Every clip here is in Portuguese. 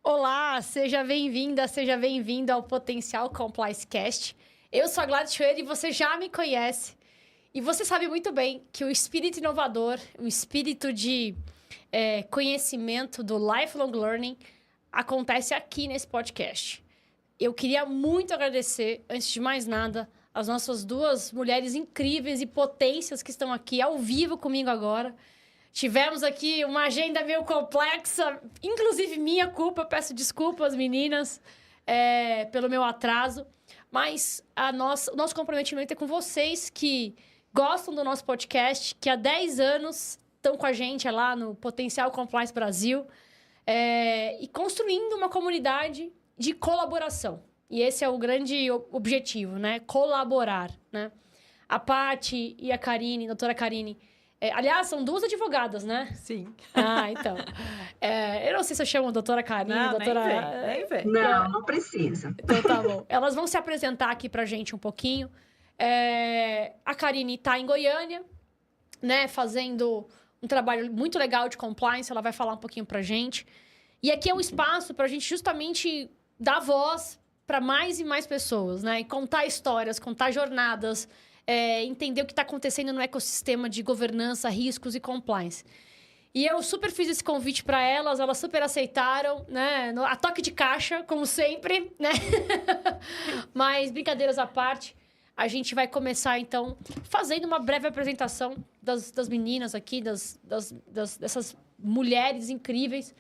Olá, seja bem-vinda, seja bem-vindo ao Potencial Compliance Cast. Eu sou a Gladys Schroeder e você já me conhece. E você sabe muito bem que o espírito inovador, o espírito de conhecimento do lifelong learning acontece aqui nesse podcast. Eu queria muito agradecer, antes de mais nada, as nossas duas mulheres incríveis e potências que estão aqui ao vivo comigo agora. Tivemos aqui uma agenda meio complexa, inclusive minha culpa, peço desculpas, meninas, pelo meu atraso. Mas o nosso comprometimento é com vocês que gostam do nosso podcast, que há 10 anos estão com a gente lá no Potencial Compliance Brasil, e construindo uma comunidade de colaboração. E esse é o grande objetivo, né? Colaborar, né? A Paty e a Karine, a doutora Karine, aliás, são duas advogadas, né? Sim. Ah, então. Eu não sei se eu chamo doutora Karine, não, doutora... Nem vem. Não precisa. Então tá bom. Elas vão se apresentar aqui pra gente um pouquinho. A Karine tá em Goiânia, né? Fazendo um trabalho muito legal de compliance. Ela vai falar um pouquinho pra gente. E aqui é um espaço pra gente justamente dar voz para mais e mais pessoas, né? E contar histórias, contar jornadas, entender o que está acontecendo no ecossistema de governança, riscos e compliance. E eu super fiz esse convite para elas super aceitaram, né? A toque de caixa, como sempre, né? Mas, brincadeiras à parte, a gente vai começar, então, fazendo uma breve apresentação das meninas aqui, dessas mulheres incríveis.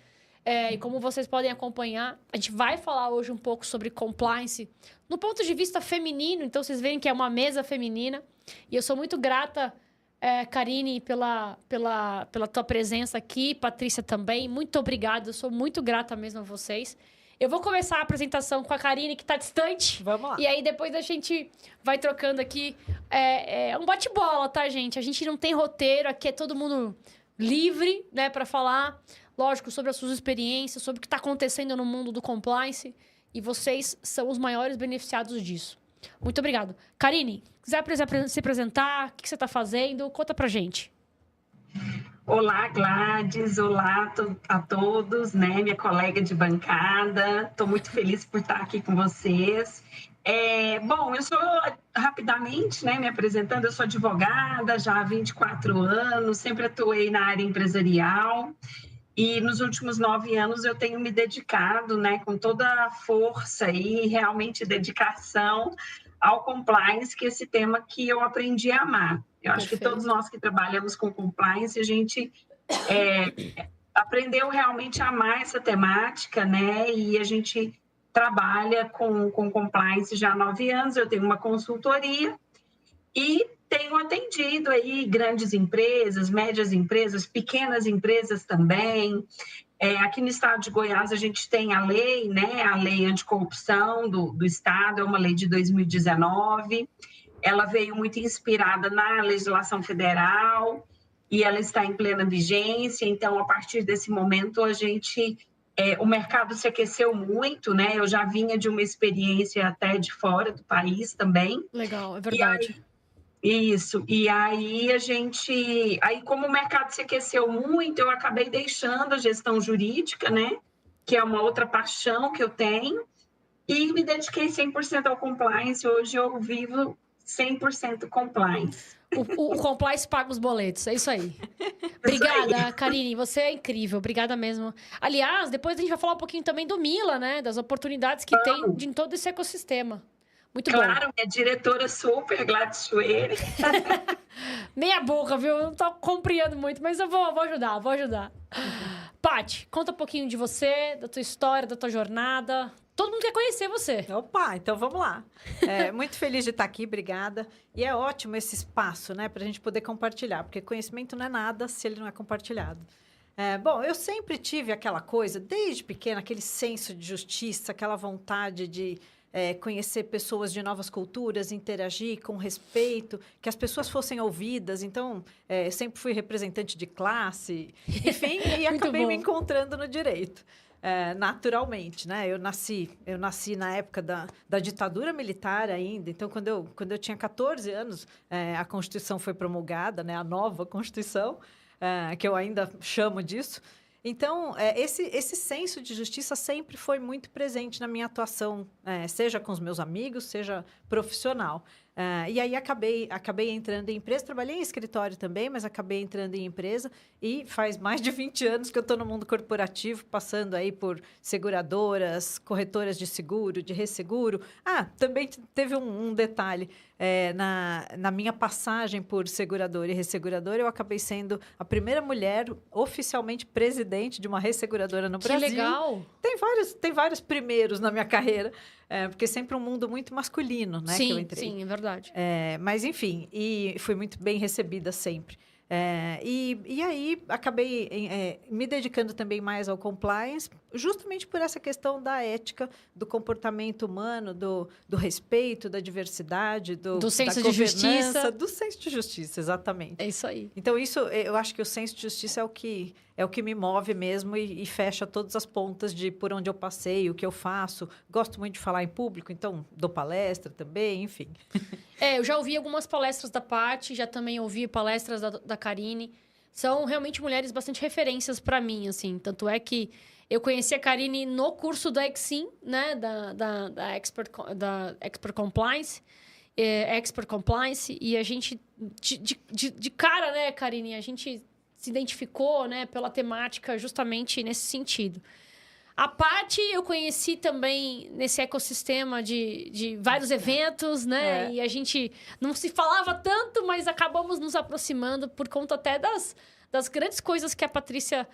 E como vocês podem acompanhar, a gente vai falar hoje um pouco sobre compliance no ponto de vista feminino. Então, vocês veem que é uma mesa feminina. E eu sou muito grata, Karine, pela tua presença aqui. Patrícia também. Muito obrigada. Eu sou muito grata mesmo a vocês. Eu vou começar a apresentação com a Karine, que está distante. Vamos lá. E aí, depois a gente vai trocando aqui. É um bate-bola, tá, gente? A gente não tem roteiro. Aqui é todo mundo livre, né, para falar. Lógico, sobre as suas experiências, sobre o que está acontecendo no mundo do compliance. E vocês são os maiores beneficiados disso. Muito obrigado. Karine, quiser se apresentar, o que você está fazendo, conta pra gente. Olá, Gladys. Olá a todos, né? Minha colega de bancada. Estou muito feliz por estar aqui com vocês. Bom, eu sou, rapidamente, né, me apresentando, eu sou advogada já há 24 anos, sempre atuei na área empresarial. E nos últimos 9 anos eu tenho me dedicado, né, com toda a força e realmente dedicação ao compliance, que é esse tema que eu aprendi a amar. Eu acho que todos nós que trabalhamos com compliance, a gente aprendeu realmente a amar essa temática, né? E a gente trabalha com compliance já há 9 anos. Eu tenho uma consultoria e tenho atendido aí grandes empresas, médias empresas, pequenas empresas também. Aqui no estado de Goiás, a gente tem a lei, né? A lei anticorrupção do estado, é uma lei de 2019. Ela veio muito inspirada na legislação federal e ela está em plena vigência. Então, a partir desse momento, o mercado se aqueceu muito, né? Eu já vinha de uma experiência até de fora do país também. Legal, é verdade. Isso, e aí aí como o mercado se aqueceu muito, eu acabei deixando a gestão jurídica, né, que é uma outra paixão que eu tenho, e me dediquei 100% ao compliance. Hoje eu vivo 100% compliance. O compliance paga os boletos, é isso aí. Obrigada, Karine, você é incrível, obrigada mesmo. Aliás, depois a gente vai falar um pouquinho também do Mila, né, das oportunidades que tem em todo esse ecossistema. Muito claro, bom. Minha diretora super, Gladys Schroeder. Meia boca, viu? Eu não tô compreendendo muito, mas eu vou ajudar. Paty, conta um pouquinho de você, da tua história, da tua jornada. Todo mundo quer conhecer você. Opa, então vamos lá. Muito feliz de estar aqui, obrigada. E é ótimo esse espaço, né, para a gente poder compartilhar, porque conhecimento não é nada se ele não é compartilhado. Bom, eu sempre tive aquela coisa, desde pequena, aquele senso de justiça, aquela vontade de conhecer pessoas de novas culturas, interagir com respeito, que as pessoas fossem ouvidas. Então, sempre fui representante de classe, enfim, e acabei me encontrando no direito. Naturalmente, né? Eu nasci na época da ditadura militar ainda. Então, quando eu tinha 14 anos, a Constituição foi promulgada, né? A nova Constituição, que eu ainda chamo disso. Então, esse senso de justiça sempre foi muito presente na minha atuação, seja com os meus amigos, seja profissional. E aí, acabei entrando em empresa. Trabalhei em escritório também, mas acabei entrando em empresa. E faz mais de 20 anos que eu estou no mundo corporativo, passando aí por seguradoras, corretoras de seguro, de resseguro. Também teve um detalhe. Na minha passagem por seguradora e resseguradora, eu acabei sendo a primeira mulher oficialmente presidente de uma resseguradora no Brasil. Que legal! Tem vários primeiros na minha carreira, porque sempre um mundo muito masculino, né, que eu entrei. Sim, é verdade. Mas, enfim, e fui muito bem recebida sempre. E aí, acabei me dedicando também mais ao compliance, justamente por essa questão da ética, do comportamento humano, do respeito, da diversidade, do senso da de justiça. Do senso de justiça, exatamente. É isso aí. Então, eu acho que o senso de justiça é o que me move mesmo e fecha todas as pontas de por onde eu passei, o que eu faço. Gosto muito de falar em público, então dou palestra também, enfim. Eu já ouvi algumas palestras da Paty, já também ouvi palestras da Karine. São realmente mulheres bastante referências para mim, assim. Tanto é que eu conheci a Karine no curso da Exim, né? Da Expert Compliance. Expert Compliance. E a gente, de cara, né, Karine? A gente se identificou, né, pela temática justamente nesse sentido. A Paty eu conheci também nesse ecossistema de vários eventos, né? E a gente não se falava tanto, mas acabamos nos aproximando por conta até das grandes coisas que a Patrícia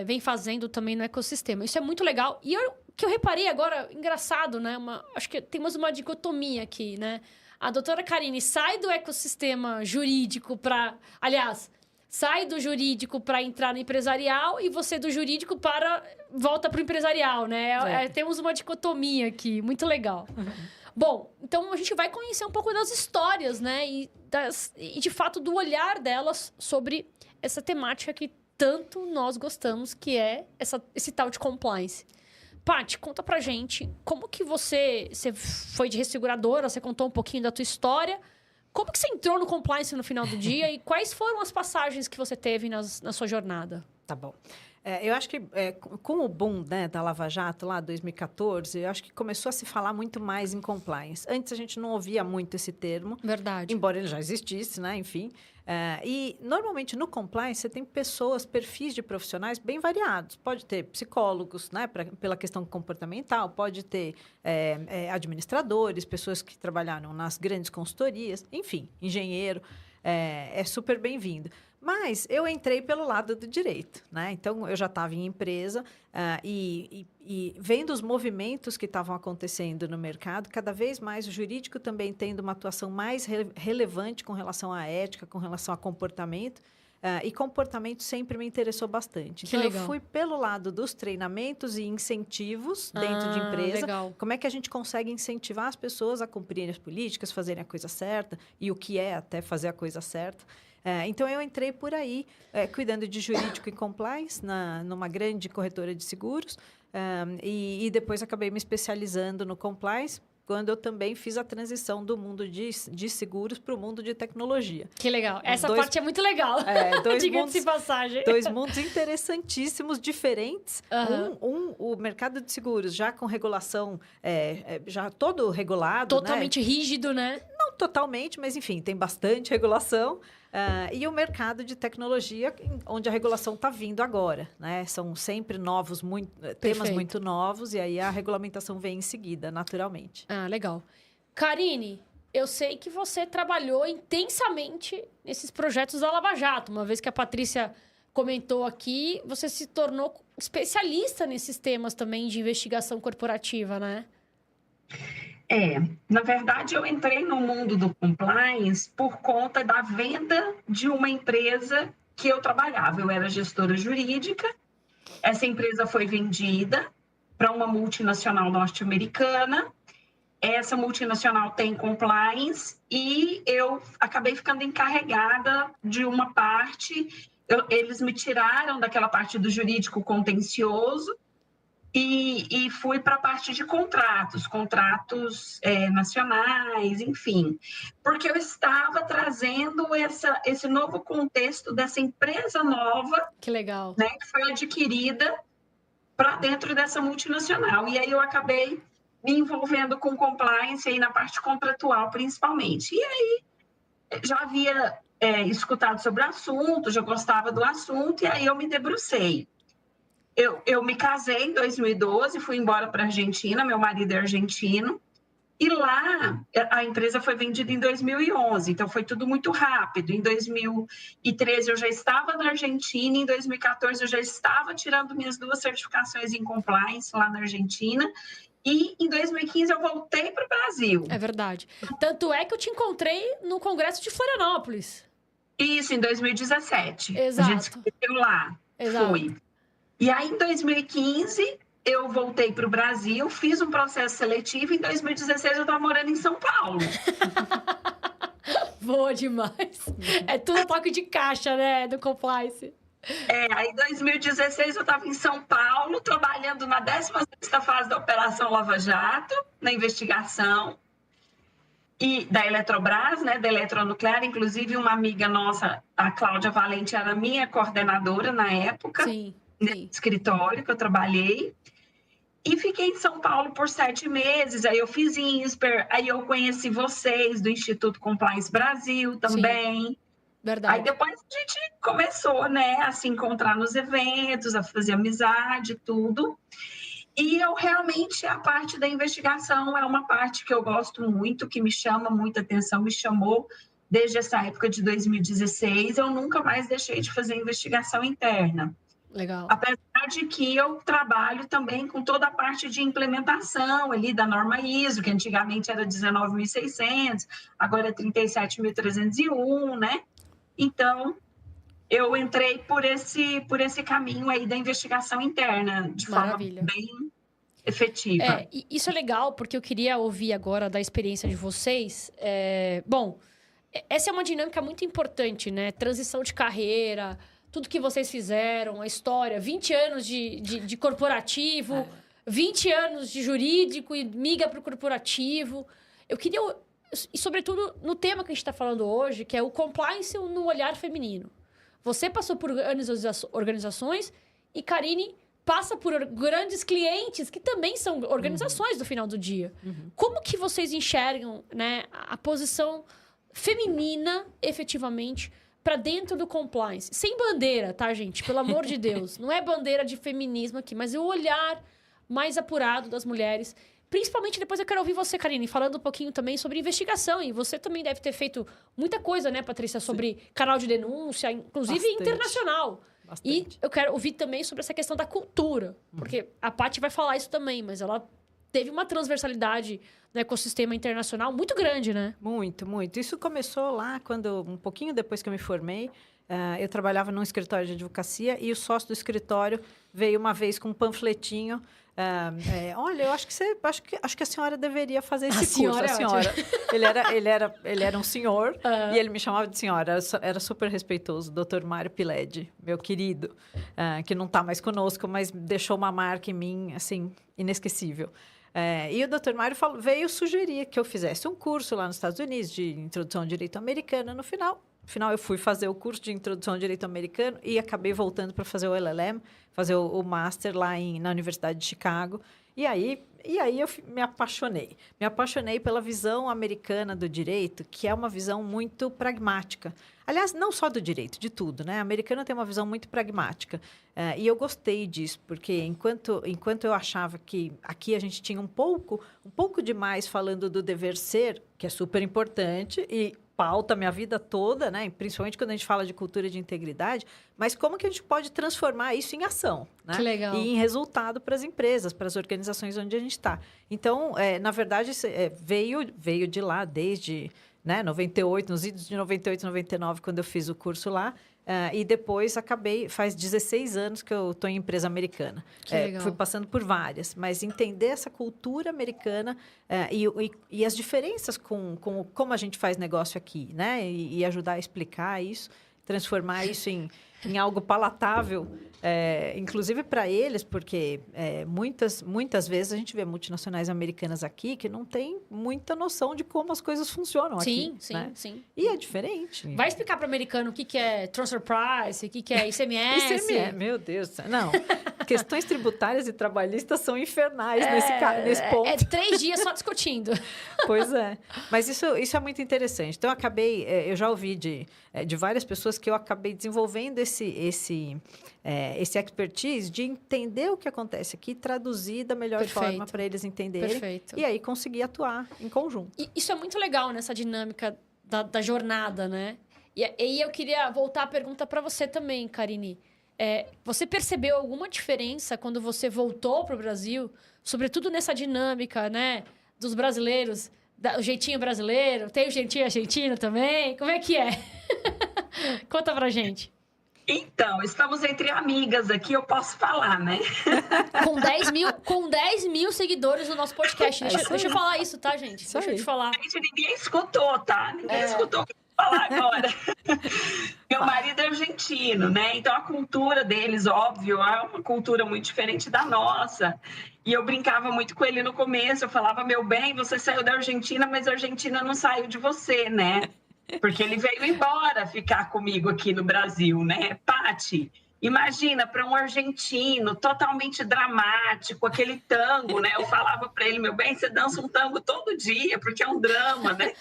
vem fazendo também no ecossistema. Isso é muito legal. E o que eu reparei agora, engraçado, né? Acho que temos uma dicotomia aqui, né? A doutora Karine sai do ecossistema jurídico para... Aliás... sai do jurídico para entrar no empresarial e você do jurídico volta para o empresarial, né? Temos uma dicotomia aqui, muito legal. Bom, então a gente vai conhecer um pouco das histórias, né? E de fato do olhar delas sobre essa temática que tanto nós gostamos, que é esse tal de compliance. Paty, conta pra gente como que você foi de resseguradora, você contou um pouquinho da tua história. Como que você entrou no compliance no final do dia e quais foram as passagens que você teve na sua jornada? Tá bom. Eu acho que com o boom, né, da Lava Jato, lá 2014, eu acho que começou a se falar muito mais em compliance. Antes a gente não ouvia muito esse termo. Verdade. Embora ele já existisse, né, enfim. E normalmente no compliance você tem perfis de profissionais bem variados. Pode ter psicólogos, né, pela questão comportamental, pode ter administradores, pessoas que trabalharam nas grandes consultorias, enfim, engenheiro. É super bem-vindo. Mas eu entrei pelo lado do direito, né? Então, eu já estava em empresa e vendo os movimentos que estavam acontecendo no mercado, cada vez mais o jurídico também tendo uma atuação mais relevante com relação à ética, com relação a comportamento. E comportamento sempre me interessou bastante. Então, eu fui pelo lado dos treinamentos e incentivos dentro de empresa. Legal. Como é que a gente consegue incentivar as pessoas a cumprirem as políticas, fazerem a coisa certa e o que é até fazer a coisa certa. Então, eu entrei por aí, cuidando de jurídico e compliance numa grande corretora de seguros. E depois acabei me especializando no compliance, quando eu também fiz a transição do mundo de seguros para o mundo de tecnologia. Que legal. Essa parte é muito legal. Diga-se passagem. Dois mundos interessantíssimos, diferentes. O mercado de seguros já com regulação, já todo regulado. Totalmente rígido, né? Não totalmente, mas enfim, tem bastante regulação. E o mercado de tecnologia, onde a regulação está vindo agora, né? São sempre temas muito novos, e aí a regulamentação vem em seguida, naturalmente. Legal. Karine, eu sei que você trabalhou intensamente nesses projetos da Lava Jato. Uma vez que a Patrícia comentou aqui, você se tornou especialista nesses temas também de investigação corporativa, né? Na verdade, eu entrei no mundo do compliance por conta da venda de uma empresa que eu trabalhava. Eu era gestora jurídica, essa empresa foi vendida para uma multinacional norte-americana, essa multinacional tem compliance e eu acabei ficando encarregada de uma parte, eles me tiraram daquela parte do jurídico contencioso e fui para a parte de contratos nacionais, enfim, porque eu estava trazendo esse novo contexto dessa empresa nova, Que legal. né, que foi adquirida para dentro dessa multinacional. E aí eu acabei me envolvendo com compliance aí na parte contratual, principalmente. E aí já havia escutado sobre o assunto, já gostava do assunto, e aí eu me debrucei. Eu me casei em 2012, fui embora para a Argentina, meu marido é argentino, e lá a empresa foi vendida em 2011, então foi tudo muito rápido. Em 2013 eu já estava na Argentina, em 2014 eu já estava tirando minhas 2 certificações em compliance lá na Argentina, e em 2015 eu voltei para o Brasil. É verdade. Tanto é que eu te encontrei no Congresso de Florianópolis. Isso, em 2017. Exato. A gente se conheceu lá. Exato. Fui. E aí, em 2015, eu voltei para o Brasil, fiz um processo seletivo. Em 2016, eu estava morando em São Paulo. Boa demais. É tudo toque de caixa, né, do compliance. Aí, em 2016, eu estava em São Paulo, trabalhando na 16ª fase da Operação Lava Jato, na investigação. E da Eletrobras, né, da Eletronuclear, inclusive uma amiga nossa, a Cláudia Valente, era minha coordenadora na época. Sim. No escritório que eu trabalhei, e fiquei em São Paulo por 7 meses. Aí eu fiz INSPER, aí eu conheci vocês do Instituto Compliance Brasil também. Sim, verdade. Aí depois a gente começou, né, a se encontrar nos eventos, a fazer amizade, tudo. E eu realmente, a parte da investigação é uma parte que eu gosto muito, que me chama muita atenção, me chamou desde essa época de 2016. Eu nunca mais deixei de fazer investigação interna. Legal. Apesar de que eu trabalho também com toda a parte de implementação ali da norma ISO, que antigamente era 19.600, agora é 37.301, né? Então, eu entrei por esse caminho aí da investigação interna, de Maravilha. forma bem efetiva. Isso é legal, porque eu queria ouvir agora da experiência de vocês. Bom, essa é uma dinâmica muito importante, né? Transição de carreira, tudo que vocês fizeram, a história, 20 anos de corporativo, 20 anos de jurídico e miga para o corporativo. Eu queria, e sobretudo no tema que a gente está falando hoje, que é o compliance no olhar feminino. Você passou por organizações e Karine passa por grandes clientes que também são organizações do final do dia. Como que vocês enxergam, né, a posição feminina, efetivamente, para dentro do compliance? Sem bandeira, tá, gente? Pelo amor de Deus. Não é bandeira de feminismo aqui, mas é o olhar mais apurado das mulheres. Principalmente, depois eu quero ouvir você, Karine, falando um pouquinho também sobre investigação. E você também deve ter feito muita coisa, né, Patrícia, sobre canal de denúncia, inclusive internacional. Bastante. E eu quero ouvir também sobre essa questão da cultura. Porque a Paty vai falar isso também, mas ela teve uma transversalidade no ecossistema internacional muito grande, né? Muito, muito. Isso começou lá quando, um pouquinho depois que eu me formei, eu trabalhava num escritório de advocacia e o sócio do escritório veio uma vez com um panfletinho. Olha, eu acho que a senhora deveria fazer esse curso. A senhora. Ele era um senhor e ele me chamava de senhora. Era super respeitoso, Dr. Mário Piled, meu querido, que não está mais conosco, mas deixou uma marca em mim, assim, inesquecível. E o Dr. Mário veio sugerir que eu fizesse um curso lá nos Estados Unidos de introdução ao direito americano. No final, eu fui fazer o curso de introdução ao direito americano e acabei voltando para fazer o LLM, fazer o master lá na Universidade de Chicago. E aí eu me apaixonei. Me apaixonei pela visão americana do direito, que é uma visão muito pragmática. Aliás, não só do direito, de tudo, né? A americana tem uma visão muito pragmática. E eu gostei disso, porque enquanto eu achava que aqui a gente tinha um pouco demais falando do dever ser, que é super importante e pauta minha vida toda, né? Principalmente quando a gente fala de cultura de integridade, mas como que a gente pode transformar isso em ação, né? Que legal. E em resultado para as empresas, para as organizações onde a gente está. Então, na verdade, veio de lá desde 98, nos idos de 98, 99, quando eu fiz o curso lá. E depois faz 16 anos que eu estou em empresa americana. Fui passando por várias, mas entender essa cultura americana e as diferenças com como a gente faz negócio aqui, né? E ajudar a explicar isso. transformar isso em algo palatável, inclusive para eles, porque muitas vezes a gente vê multinacionais americanas aqui que não têm muita noção de como as coisas funcionam aqui. Sim. E é diferente. Vai explicar para o americano o que é transfer price, o que é ICMS. ICMS, meu Deus. Não, questões tributárias e trabalhistas são infernais nesse ponto. 3 dias só discutindo. Pois é. Mas isso é muito interessante. Então, eu já ouvi de várias pessoas que eu acabei desenvolvendo esse expertise de entender o que acontece aqui, traduzir da melhor forma para eles entenderem. Perfeito. E aí conseguir atuar em conjunto. E isso é muito legal nessa dinâmica da jornada, né? E aí eu queria voltar a pergunta para você também, Karine. Você percebeu alguma diferença quando você voltou para o Brasil, sobretudo nessa dinâmica, né, dos brasileiros, o jeitinho brasileiro, tem o jeitinho argentino também? Como é que é? Conta pra gente. Então, estamos entre amigas aqui, eu posso falar, né? Com 10 mil seguidores no nosso podcast. Deixa eu falar isso, tá, gente? Deixa eu te falar. Gente, ninguém escutou, tá? Ninguém escutou o que eu vou falar agora. Meu marido é argentino, né? Então, a cultura deles, óbvio, é uma cultura muito diferente da nossa. E eu brincava muito com ele no começo. Eu falava, meu bem, você saiu da Argentina, mas a Argentina não saiu de você, né? Porque ele veio embora ficar comigo aqui no Brasil, né? Pati, imagina, para um argentino totalmente dramático, aquele tango, né? Eu falava para ele, meu bem, você dança um tango todo dia, porque é um drama, né?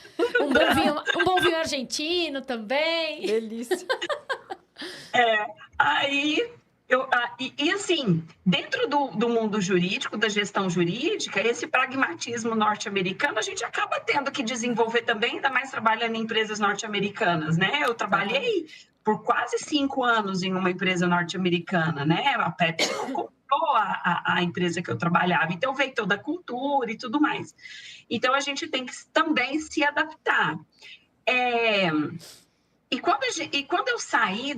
Um bom vinho argentino também. Delícia. Aí... assim, dentro do mundo jurídico, da gestão jurídica, esse pragmatismo norte-americano, a gente acaba tendo que desenvolver também, ainda mais trabalhando em empresas norte-americanas, né? Eu trabalhei por quase 5 anos em uma empresa norte-americana, né? A Pepsi comprou a empresa que eu trabalhava, então veio toda a cultura e tudo mais. Então, a gente tem que também se adaptar. E quando eu saí,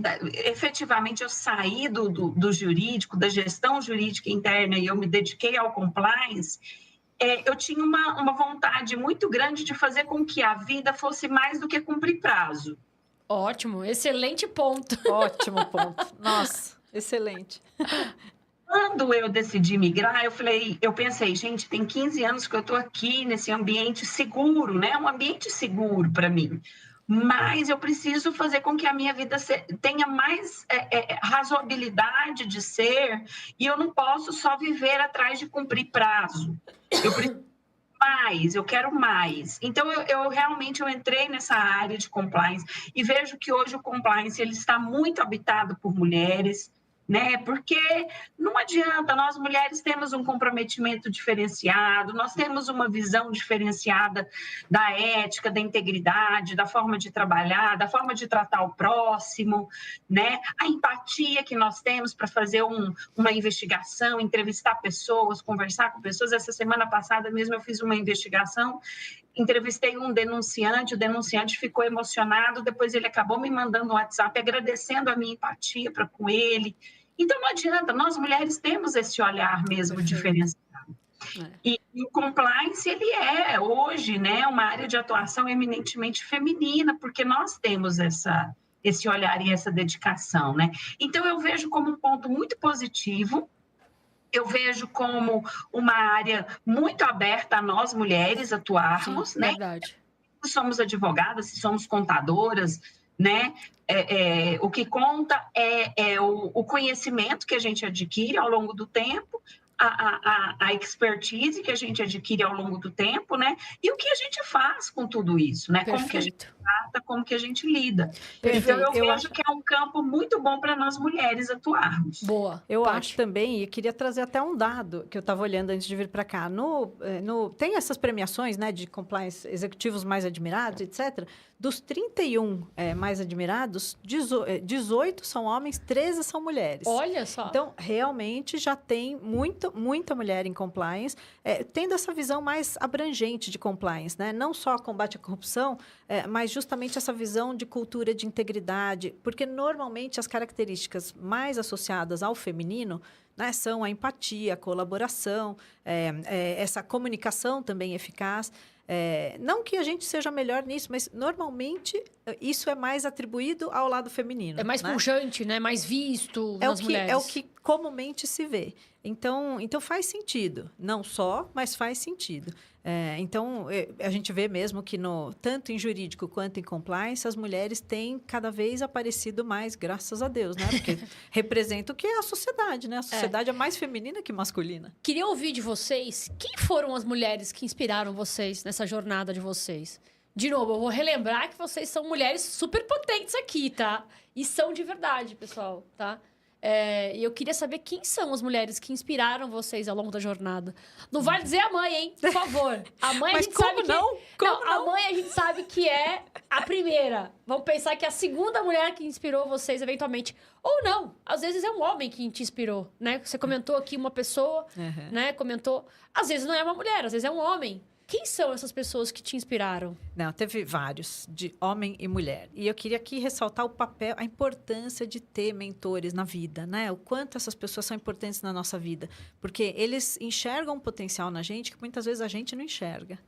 efetivamente eu saí do jurídico, da gestão jurídica interna e eu me dediquei ao compliance, eu tinha uma vontade muito grande de fazer com que a vida fosse mais do que cumprir prazo. Ótimo, excelente ponto. Ótimo ponto. Nossa, excelente. Quando eu decidi migrar, eu pensei, gente, tem 15 anos que eu estou aqui nesse ambiente seguro, né? Um ambiente seguro para mim. Mas eu preciso fazer com que a minha vida tenha mais razoabilidade de ser, e eu não posso só viver atrás de cumprir prazo. Eu preciso mais, eu quero mais. Então, eu realmente entrei nessa área de compliance e vejo que hoje o compliance ele está muito habitado por mulheres, né? Porque não adianta, nós mulheres temos um comprometimento diferenciado, nós temos uma visão diferenciada da ética, da integridade, da forma de trabalhar, da forma de tratar o próximo, né? A empatia que nós temos para fazer uma investigação, entrevistar pessoas, conversar com pessoas. Essa semana passada mesmo eu fiz uma investigação, entrevistei um denunciante, o denunciante ficou emocionado, depois ele acabou me mandando um WhatsApp agradecendo a minha empatia para com ele. Então, não adianta, nós mulheres temos esse olhar mesmo diferenciado. E o compliance, ele hoje, né, uma área de atuação eminentemente feminina, porque nós temos esse olhar e essa dedicação, né? Então, eu vejo como um ponto muito positivo. Eu vejo como uma área muito aberta a nós, mulheres, atuarmos, Sim, né? Verdade. Se somos advogadas, se somos contadoras, né? O que conta é o conhecimento que a gente adquire ao longo do tempo, a expertise que a gente adquire ao longo do tempo, né? E o que a gente faz com tudo isso, né? Como que a gente trata, como que a gente lida. Então, eu vejo que é um campo muito bom para nós mulheres atuarmos. Boa. Eu acho também, e queria trazer até um dado que eu estava olhando antes de vir para cá. Tem essas premiações, né, de compliance, executivos mais admirados, etc. Dos 31 mais admirados, 18 são homens, 13 são mulheres. Olha só. Então, realmente, já tem muita mulher em compliance, tendo essa visão mais abrangente de compliance, né? Não só combate à corrupção, mas justamente essa visão de cultura de integridade, porque normalmente as características mais associadas ao feminino, né, são a empatia, a colaboração, essa comunicação também eficaz. Não que a gente seja melhor nisso, mas normalmente isso é mais atribuído ao lado feminino. É mais né? pujante, né? Mais visto nas mulheres. É o que comumente se vê. Então faz sentido. Não só, mas faz sentido. Então, a gente vê mesmo que tanto em jurídico quanto em compliance, as mulheres têm cada vez aparecido mais, graças a Deus, né? Porque representa o que é a sociedade, né? A sociedade é mais feminina que masculina. Queria ouvir de vocês, quem foram as mulheres que inspiraram vocês nessa jornada de vocês? De novo, eu vou relembrar que vocês são mulheres super potentes aqui, tá? E são de verdade, pessoal, tá? E eu queria saber quem são as mulheres que inspiraram vocês ao longo da jornada. Não vale dizer a mãe, hein? Por favor. A mãe Mas a gente sabe não? que... a mãe a gente sabe que é a primeira. Vamos pensar que é a segunda mulher que inspirou vocês eventualmente. Ou não. Às vezes é um homem que te inspirou, né? Você comentou aqui uma pessoa, né? Comentou. Às vezes não é uma mulher, às vezes é um homem. Quem são essas pessoas que te inspiraram? Não, teve vários, de homem e mulher. E eu queria aqui ressaltar o papel, a importância de ter mentores na vida, né? O quanto essas pessoas são importantes na nossa vida. Porque eles enxergam um potencial na gente que muitas vezes a gente não enxerga.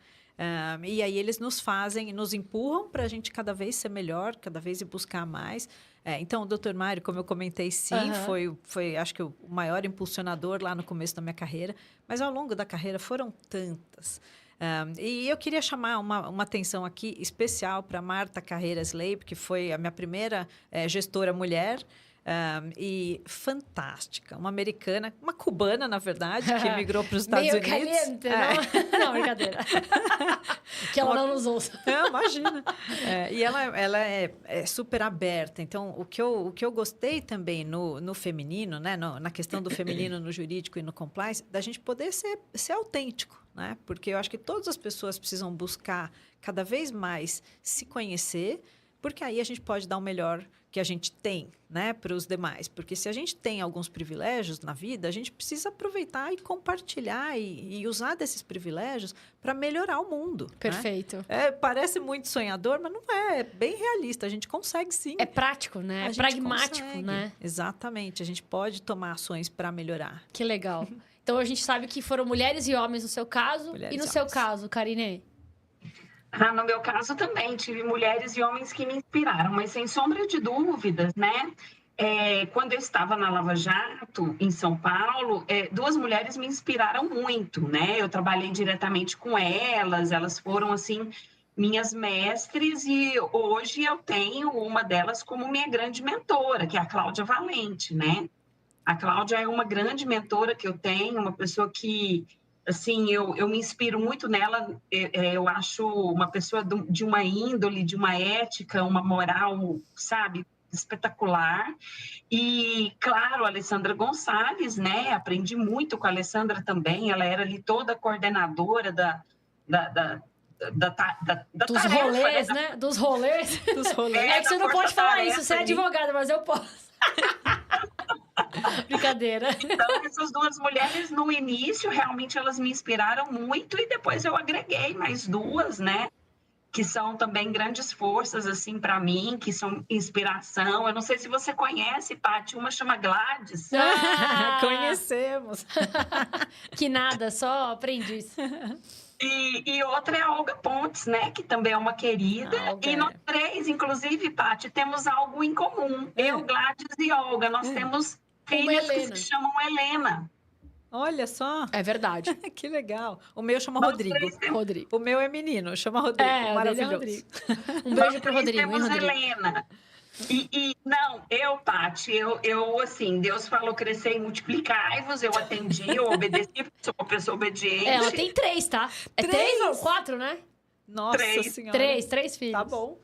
E aí eles nos empurram para a gente cada vez ser melhor, cada vez ir buscar mais. Então, o Dr. Mário, como eu comentei, sim, foi acho que o maior impulsionador lá no começo da minha carreira. Mas ao longo da carreira foram tantas. E eu queria chamar uma atenção aqui especial para Marta Carreiras Leib, que foi a minha primeira gestora mulher. E fantástica, uma americana, uma cubana, na verdade, que migrou para os Estados Unidos. Caliente, não, brincadeira. Que ela não nos ouça. Imagina. E ela é super aberta. Então, o que eu gostei também no feminino, né, na questão do feminino no jurídico e no compliance, da gente poder ser autêntico, né? Porque eu acho que todas as pessoas precisam buscar cada vez mais se conhecer, porque aí a gente pode dar o melhor que a gente tem, né, para os demais. Porque se a gente tem alguns privilégios na vida, a gente precisa aproveitar e compartilhar e usar desses privilégios para melhorar o mundo. Perfeito. Né? Parece muito sonhador, mas não é. É bem realista. A gente consegue, sim. É prático, né? É pragmático, né? Exatamente. A gente pode tomar ações para melhorar. Que legal. Então, a gente sabe que foram mulheres e homens no seu caso. Mulheres e no e seu homens. caso, Karine? No meu caso também, tive mulheres e homens que me inspiraram, mas sem sombra de dúvidas, né? Quando eu estava na Lava Jato, em São Paulo, duas mulheres me inspiraram muito, né? Eu trabalhei diretamente com elas foram, assim, minhas mestres, e hoje eu tenho uma delas como minha grande mentora, que é a Cláudia Valente, né? A Cláudia é uma grande mentora que eu tenho, uma pessoa que... Assim, eu me inspiro muito nela, eu acho uma pessoa de uma índole, de uma ética, uma moral, sabe, espetacular. E, claro, a Alessandra Gonçalves, né, aprendi muito com a Alessandra também, ela era ali toda coordenadora dos rolês, né? Dos rolês. Dos rolês. É que você não pode falar isso, você é advogada, mas eu posso. Brincadeira. Então, essas duas mulheres, no início, realmente elas me inspiraram muito, e depois eu agreguei mais duas, né? Que são também grandes forças, assim, para mim, que são inspiração. Eu não sei se você conhece, Paty, uma chama Gladys. Conhecemos. Que nada, só aprendiz. E outra é a Olga Pontes, né? Que também é uma querida. E nós três, inclusive, Paty, temos algo em comum. Eu, Gladys e Olga. Nós temos filhas que se chamam Helena. Olha só. É verdade. Que legal. O meu chama Nós Rodrigo. O meu é menino, chama Rodrigo. Maravilhoso. Rodrigo. Um beijo pro Rodrigo. Temos Helena. Eu, Paty, eu, assim, Deus falou crescer e multiplicar-vos, eu atendi, eu obedeci, sou uma pessoa obediente. Ela tem 3, tá? É 3 ou 4, né? Nossa 3. Senhora. 3 filhos. Tá bom.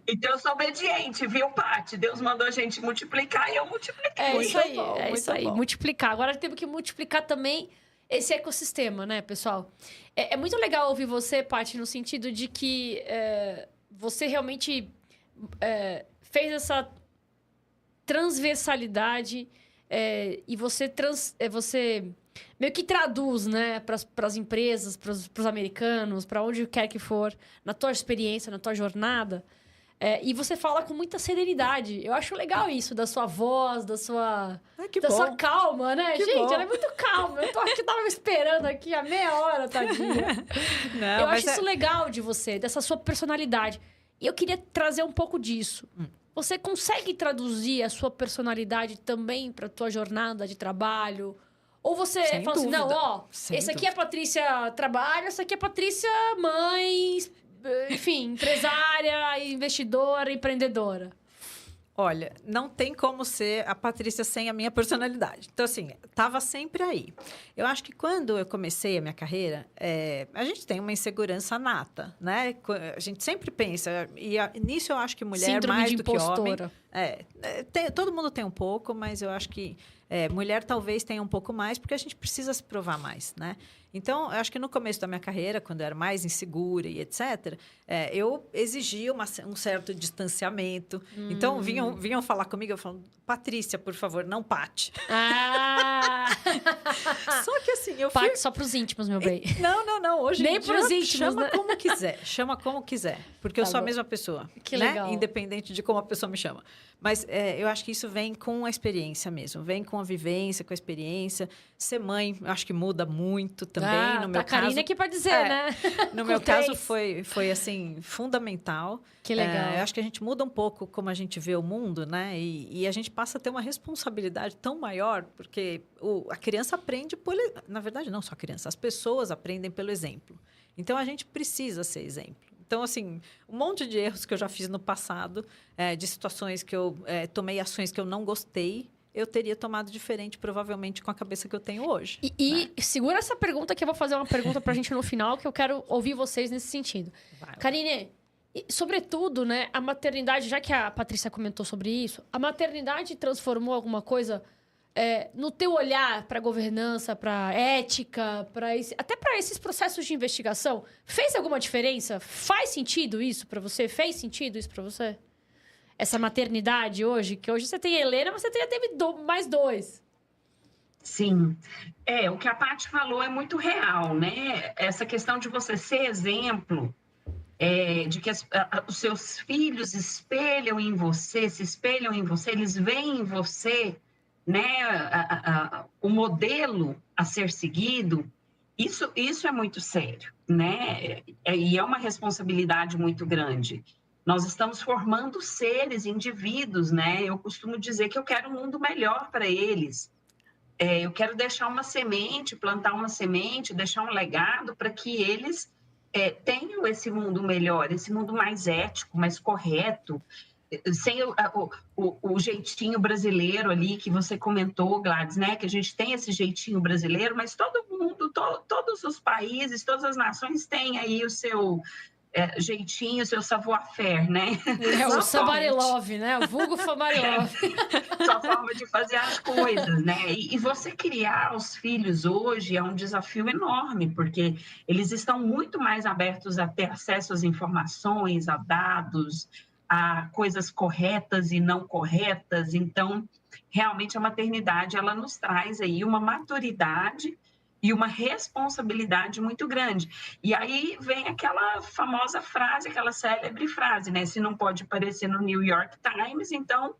Então, eu sou obediente, viu, Paty? Deus mandou a gente multiplicar e eu multipliquei. É isso aí, bom, é isso aí. bom. Multiplicar. Agora temos que multiplicar também esse ecossistema, né, pessoal? É muito legal ouvir você, Paty, no sentido de que você realmente fez essa transversalidade e você meio que traduz, né, para as empresas, para os americanos, para onde quer que for, na tua experiência, na tua jornada. E você fala com muita serenidade. Eu acho legal isso, da sua voz, da sua sua calma, né? Que Gente, bom. ela é muito calma. Eu acho que tava esperando aqui há meia hora, tadinha. Não, Eu acho isso legal de você, dessa sua personalidade. E eu queria trazer um pouco disso. Você consegue traduzir a sua personalidade também para a tua jornada de trabalho? Ou você Sem fala dúvida. assim, não, ó, Sem esse aqui é a dúvida. Patrícia trabalho, essa aqui é a Patrícia mãe, enfim, empresária, investidora, empreendedora. Olha, não tem como ser a Patrícia sem a minha personalidade. Então, assim, estava sempre aí. Eu acho que quando eu comecei a minha carreira, a gente tem uma insegurança nata, né? A gente sempre pensa, e nisso eu acho que mulher Síndrome mais de do que homem... impostora. Todo mundo tem um pouco, mas eu acho que mulher talvez tenha um pouco mais, porque a gente precisa se provar mais, né? Então, eu acho que no começo da minha carreira, quando eu era mais insegura e etc., eu exigia um certo distanciamento. Então, vinham falar comigo, eu falo, Patrícia, por favor, não Pati. Ah! Só que assim, eu fui... Parte só pros íntimos, meu bem. Não. Hoje Nem em dia, pros íntimos, chama né? como quiser. Chama como quiser. Porque eu Tá sou a bom. mesma pessoa. Que né? legal. Independente de como a pessoa me chama. Mas eu acho que isso vem com a experiência mesmo. Vem com a vivência, com a experiência. Ser mãe, eu acho que muda muito também. No meu tá a Karine caso, aqui pra dizer, né? no Com meu caso, três. foi assim, fundamental. Que legal. Eu acho que a gente muda um pouco como a gente vê o mundo, né? E a gente passa a ter uma responsabilidade tão maior, porque a criança aprende na verdade, não só a criança, as pessoas aprendem pelo exemplo. Então, a gente precisa ser exemplo. Então, assim, um monte de erros que eu já fiz no passado, de situações que eu tomei ações que eu não gostei, eu teria tomado diferente, provavelmente, com a cabeça que eu tenho hoje. E segura essa pergunta, que eu vou fazer uma pergunta pra gente no final, que eu quero ouvir vocês nesse sentido. Vai lá. Karine, sobretudo, né, a maternidade, já que a Patrícia comentou sobre isso, a maternidade transformou alguma coisa no teu olhar para governança, para ética, até para esses processos de investigação? Fez alguma diferença? Faz sentido isso para você? Fez sentido isso para você? Essa maternidade hoje, que hoje você tem a Helena, mas você já teve mais dois. Sim. O que a Paty falou é muito real, né? Essa questão de você ser exemplo, de que os seus filhos espelham em você, se espelham em você, eles veem em você, né, o modelo a ser seguido. Isso é muito sério, né? E é uma responsabilidade muito grande. Nós estamos formando seres, indivíduos, né? Eu costumo dizer que eu quero um mundo melhor para eles. Eu quero deixar uma semente, plantar uma semente, deixar um legado para que eles tenham esse mundo melhor, esse mundo mais ético, mais correto, sem o jeitinho brasileiro ali que você comentou, Gladys, né? Que a gente tem esse jeitinho brasileiro, mas todo mundo, todos os países, todas as nações têm aí o seu jeitinho, seu savoir-faire, né? O somebody love, né? O vulgo somebody love. Sua forma de fazer as coisas, né? E você criar os filhos hoje é um desafio enorme, porque eles estão muito mais abertos a ter acesso às informações, a dados, a coisas corretas e não corretas. Então, realmente, a maternidade, ela nos traz aí uma maturidade e uma responsabilidade muito grande. E aí vem aquela famosa frase, aquela célebre frase, né? Se não pode aparecer no New York Times, então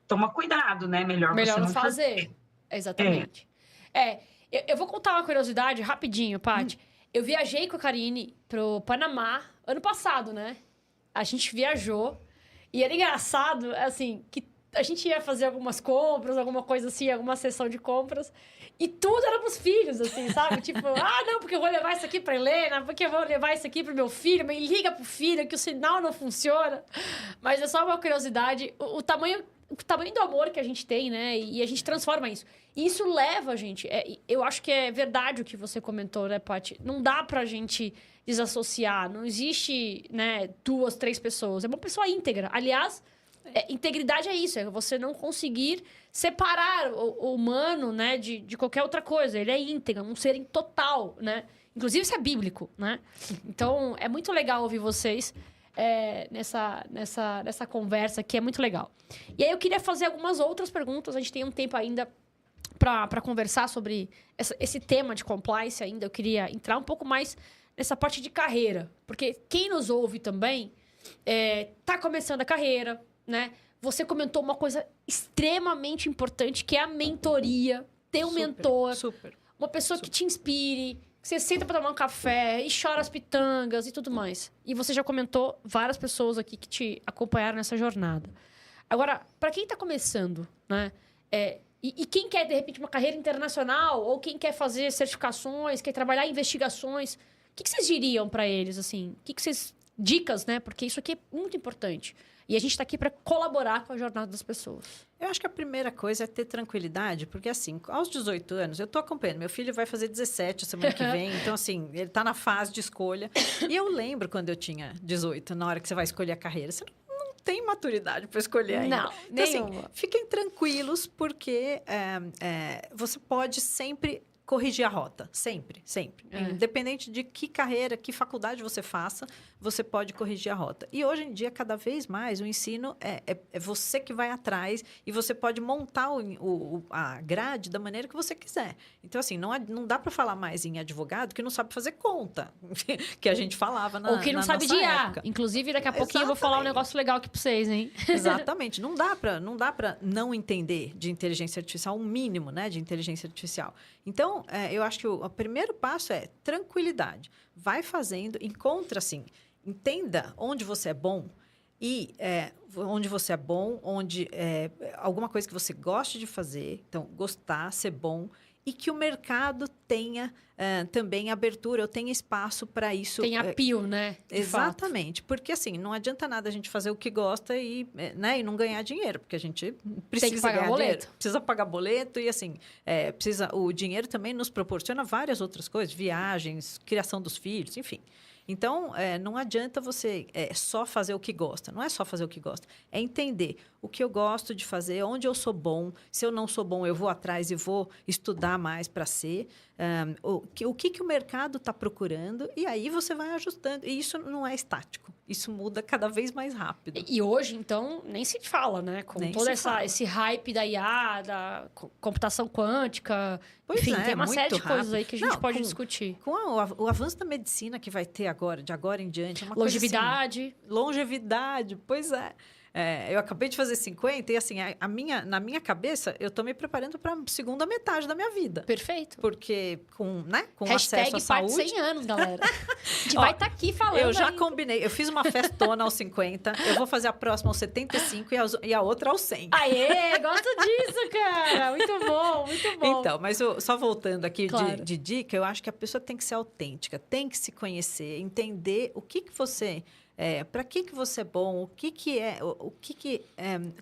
toma cuidado, né? Melhor você não fazer. Exatamente. Eu vou contar uma curiosidade rapidinho, Paty. Eu viajei com a Karine pro Panamá ano passado, né? A gente viajou e era engraçado, assim, que a gente ia fazer algumas compras, alguma coisa assim, alguma sessão de compras. E tudo era pros filhos, assim, sabe? Tipo, não, porque eu vou levar isso aqui pra Helena, porque eu vou levar isso aqui pro meu filho, mas liga pro filho que o sinal não funciona. Mas é só uma curiosidade, o tamanho do amor que a gente tem, né? E a gente transforma isso. E isso leva a gente... eu acho que é verdade o que você comentou, né, Paty? Não dá pra gente desassociar. Não existe, né, 2, 3 pessoas. É uma pessoa íntegra. Aliás... integridade é isso, é você não conseguir separar o humano, né, de qualquer outra coisa. Ele é íntegro, um ser total, né? Inclusive, isso é bíblico, né? Então, é muito legal ouvir vocês nessa conversa, que é muito legal. E aí, eu queria fazer algumas outras perguntas. A gente tem um tempo ainda para conversar sobre esse tema de compliance ainda. Eu queria entrar um pouco mais nessa parte de carreira. Porque quem nos ouve também tá começando a carreira, né? Você comentou uma coisa extremamente importante, que é a mentoria. Ter um mentor. Super. Uma pessoa que te inspire, que você senta pra tomar um café e chora as pitangas e tudo mais. E você já comentou várias pessoas aqui que te acompanharam nessa jornada. Agora, para quem tá começando, né? E quem quer, de repente, uma carreira internacional, ou quem quer fazer certificações, quer trabalhar em investigações, o que vocês diriam para eles, assim? O que vocês... Dicas, né? Porque isso aqui é muito importante. E a gente está aqui para colaborar com a jornada das pessoas. Eu acho que a primeira coisa é ter tranquilidade, porque assim, aos 18 anos, eu estou acompanhando. Meu filho vai fazer 17 semana que vem, então assim, ele está na fase de escolha. E eu lembro quando eu tinha 18, na hora que você vai escolher a carreira, você não tem maturidade para escolher ainda. Não, então, nenhuma. assim, fiquem tranquilos, porque você pode sempre corrigir a rota, sempre, sempre. Independente de que carreira, que faculdade você faça, você pode corrigir a rota. E hoje em dia, cada vez mais, o ensino é você que vai atrás e você pode montar a grade da maneira que você quiser. Então, assim, não dá para falar mais em advogado que não sabe fazer conta, que a gente falava na Ou que não sabe de IA. época. Inclusive, daqui a pouquinho eu vou falar um negócio legal aqui para vocês, hein? Exatamente. Não dá para não entender de inteligência artificial, um mínimo, né, de inteligência artificial. Então, eu acho que o primeiro passo é tranquilidade. Vai fazendo, encontra assim, entenda onde você é bom e onde você é bom, onde alguma coisa que você goste de fazer, então gostar, ser bom, e que o mercado tenha também abertura, ou tenha espaço para isso. Tem appeal, né? Exatamente. Porque, assim, não adianta nada a gente fazer o que gosta e não ganhar dinheiro, porque a gente precisa Tem que pagar ganhar boleto. dinheiro. Precisa pagar boleto e, assim, o dinheiro também nos proporciona várias outras coisas, viagens, criação dos filhos, enfim. Então, não adianta você só fazer o que gosta. Não é só fazer o que gosta. É entender o que eu gosto de fazer, onde eu sou bom. Se eu não sou bom, eu vou atrás e vou estudar mais para ser. O que o mercado está procurando. E aí você vai ajustando. E isso não é estático. Isso muda cada vez mais rápido. E hoje, então, nem se fala, né? Com Nem todo se fala. esse hype da IA, da computação quântica. Pois enfim, é, tem uma muito série de coisas rápido. aí que a gente pode discutir. Com o avanço da medicina que vai ter agora, de agora em diante, é uma Longevidade. coisa assim, longevidade, pois é. Eu acabei de fazer 50 e, assim, na minha cabeça, eu estou me preparando para a segunda metade da minha vida. Perfeito. Porque com Hashtag acesso à parte saúde... 100 anos, galera. A gente vai estar aqui falando. Eu já ainda. combinei. Eu fiz uma festona aos 50, eu vou fazer a próxima aos 75 e a outra aos 100. Aê, gosto disso, cara. Muito bom, muito bom. Então, mas só voltando aqui Claro. de dica, eu acho que a pessoa tem que ser autêntica, tem que se conhecer, entender o que você... para que você é bom,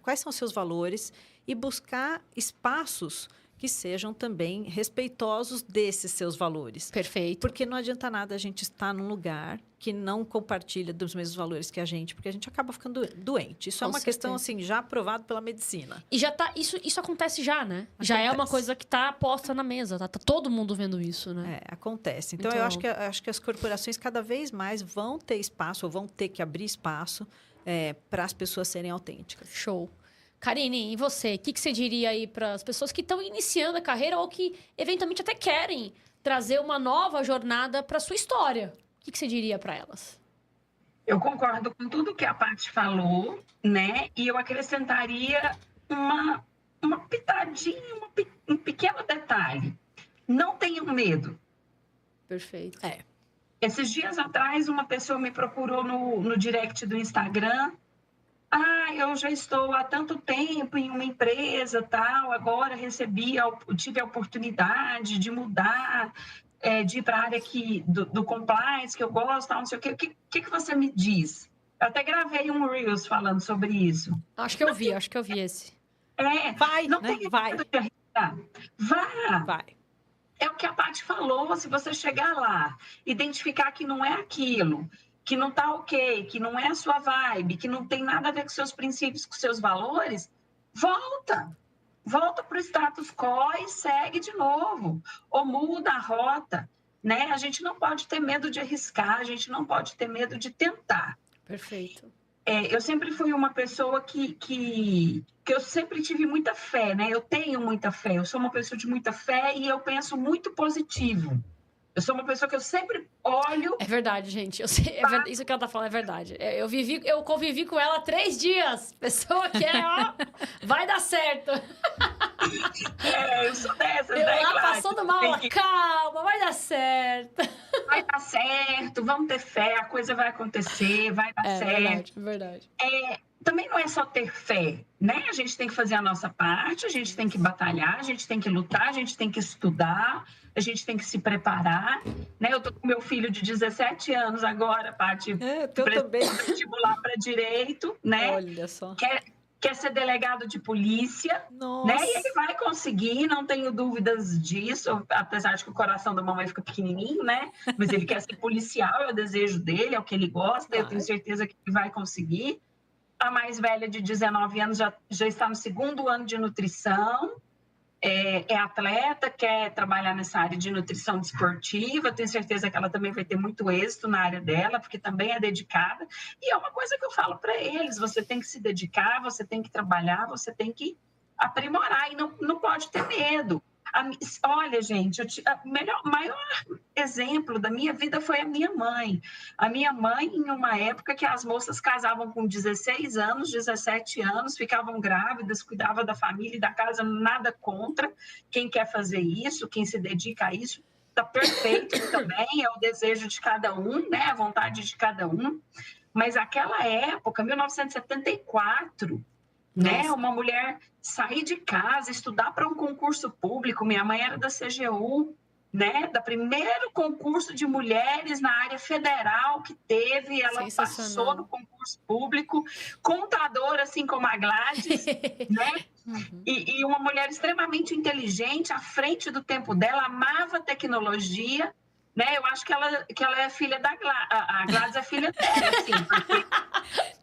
quais são os seus valores e buscar espaços que sejam também respeitosos desses seus valores. Perfeito. Porque não adianta nada a gente estar num lugar que não compartilha dos mesmos valores que a gente, porque a gente acaba ficando doente. Isso é uma questão, assim, já aprovada pela medicina. E já tá... Isso acontece já, né? Já é uma coisa que tá posta na mesa. Tá todo mundo vendo isso, né? Acontece. Então, eu acho que as corporações cada vez mais vão ter espaço, ou vão ter que abrir espaço para as pessoas serem autênticas. Show. Karine, e você? O que você diria aí para as pessoas que estão iniciando a carreira ou que, eventualmente, até querem trazer uma nova jornada para sua história? O que você diria para elas? Eu concordo com tudo que a Paty falou, né? E eu acrescentaria uma pitadinha, um pequeno detalhe. Não tenham medo. Perfeito. Esses dias atrás, uma pessoa me procurou no direct do Instagram. Eu já estou há tanto tempo em uma empresa, tal, agora tive a oportunidade de mudar, de ir para a área do compliance, que eu gosto, tal, não sei o quê. O que você me diz? Eu até gravei um Reels falando sobre isso. Acho que eu vi esse. Vai, não né? tem Vai. medo de arriscar. Vá! Vai. É o que a Paty falou, se você chegar lá, identificar que não é aquilo, que não está ok, que não é a sua vibe, que não tem nada a ver com seus princípios, com seus valores, volta para o status quo e segue de novo, ou muda a rota, né? A gente não pode ter medo de arriscar, a gente não pode ter medo de tentar. Perfeito. Eu sempre fui uma pessoa que eu sempre tive muita fé, né? Eu tenho muita fé, eu sou uma pessoa de muita fé e eu penso muito positivo. Eu sou uma pessoa que eu sempre olho... É verdade, gente. Eu sei, isso que ela tá falando é verdade. Eu convivi com ela 3 dias. Pessoa que vai dar certo. Eu sou dessas, Eu né, lá Gladys? passando mal, ela, calma, vai dar certo. Vai dar certo, vamos ter fé, a coisa vai acontecer, vai dar certo. Verdade. Também não é só ter fé, né? A gente tem que fazer a nossa parte, a gente tem que batalhar, a gente tem que lutar, a gente tem que estudar, a gente tem que se preparar, né? Eu tô com meu filho de 17 anos agora, Paty, eu também. vestibular para direito, né? Olha só. Quer ser delegado de polícia, Nossa. né? E ele vai conseguir, não tenho dúvidas disso, apesar de que o coração da mamãe fica pequenininho, né? Mas ele quer ser policial, é o desejo dele, é o que ele gosta, eu tenho certeza que ele vai conseguir. A mais velha, de 19 anos, já está no 2º ano de nutrição, é atleta, quer trabalhar nessa área de nutrição desportiva, tenho certeza que ela também vai ter muito êxito na área dela, porque também é dedicada. E é uma coisa que eu falo para eles, você tem que se dedicar, você tem que trabalhar, você tem que aprimorar e não pode ter medo. Olha, gente, o maior exemplo da minha vida foi a minha mãe. A minha mãe, em uma época que as moças casavam com 16 anos, 17 anos, ficavam grávidas, cuidavam da família e da casa, nada contra. Quem quer fazer isso, quem se dedica a isso, está perfeito também, é o desejo de cada um, né? A vontade de cada um. Mas aquela época, 1974... né? Uma mulher sair de casa, estudar para um concurso público. Minha mãe era da CGU, né? Da primeiro concurso de mulheres na área federal que teve. Ela passou no concurso público, contadora, assim como a Gladys, né? E uma mulher extremamente inteligente, à frente do tempo dela, amava tecnologia. Né? Eu acho que ela é filha da Gladys. A Gladys é filha dela, assim, porque...